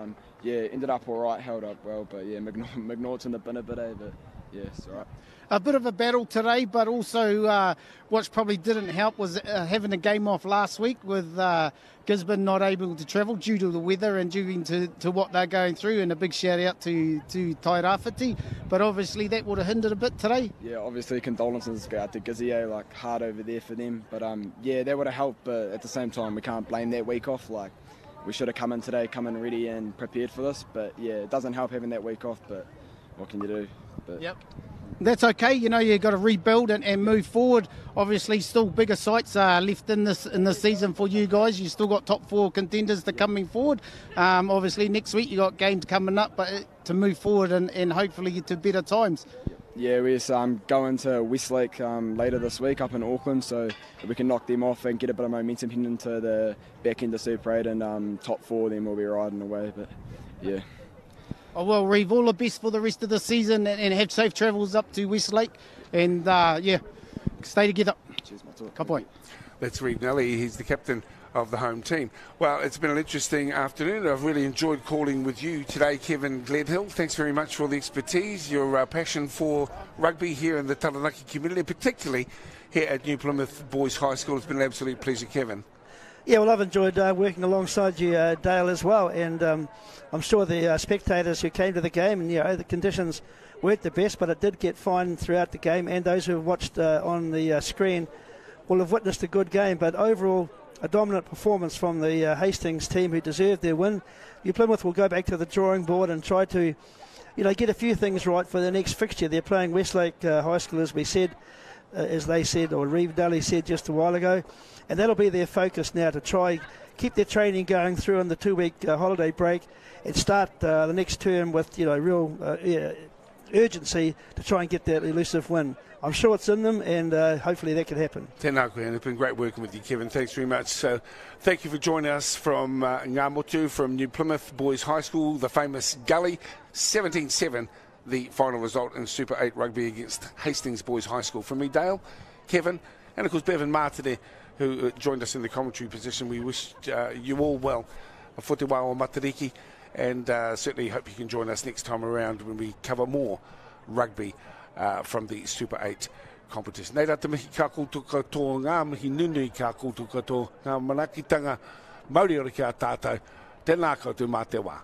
yeah, ended up all right, held up well. But yeah, McNaught's in the bin a bit, but yeah, it's all right. A bit of a battle today, but also what probably didn't help was having a game off last week with Gisborne not able to travel due to the weather and due to what they're going through. And a big shout out to Tairāwhiti, but obviously that would have hindered a bit today. Yeah, obviously condolences go out to Gizzy, like hard over there for them. But yeah, that would have helped. But at the same time, we can't blame that week off. Like, we should have come in today, come in ready and prepared for this. But yeah, it doesn't help having that week off. But what can you do? But, yep. That's okay. You know, you've got to rebuild and move forward. Obviously, still bigger sights left in this season for you guys. You still got top 4 contenders coming forward. Obviously, next week you got games coming up, but to move forward and hopefully to better times. Yeah, we're going to Westlake later this week up in Auckland, so if we can knock them off and get a bit of momentum heading into the back end of Super 8 and top 4, then we'll be riding away. But yeah. Oh, well, Reeve, all the best for the rest of the season and have safe travels up to Westlake. And, stay together. Cheers, mate. Kapai. That's Reeve Nelly. He's the captain of the home team. Well, it's been an interesting afternoon. I've really enjoyed calling with you today, Kevin Gledhill. Thanks very much for the expertise, your passion for rugby here in the Taranaki community, particularly here at New Plymouth Boys High School. It's been an absolute pleasure, Kevin. Yeah, well, I've enjoyed working alongside you, Dale, as well, and I'm sure the spectators who came to the game, and the conditions weren't the best, but it did get fine throughout the game, and those who have watched on the screen will have witnessed a good game. But overall, a dominant performance from the Hastings team, who deserved their win. New Plymouth will go back to the drawing board and try to, get a few things right for the next fixture. They're playing Westlake High School, as we said, as they said, or Reeve Daly said just a while ago. And that'll be their focus now, to try keep their training going through in the 2-week holiday break and start the next term with real urgency to try and get that elusive win. I'm sure it's in them, and hopefully that can happen. Tēnā koe, and it's been great working with you, Kevin. Thanks very much. So, thank you for joining us from Ngā Motu, from New Plymouth Boys High School, the famous Gully, 17-7, the final result in Super 8 rugby against Hastings Boys High School. From me, Dale, Kevin, and of course Bevan Martine, who joined us in the commentary position. We wish you all well. A Fute wā o Matariki, and certainly hope you can join us next time around when we cover more rugby from the Super 8 competition. Nei rata mihi ka koutou katoa, ngā mihi nunui ka koutou katoa, ngā manakitanga Māori ora ki a tātou. Tēnā koutou mā te wā.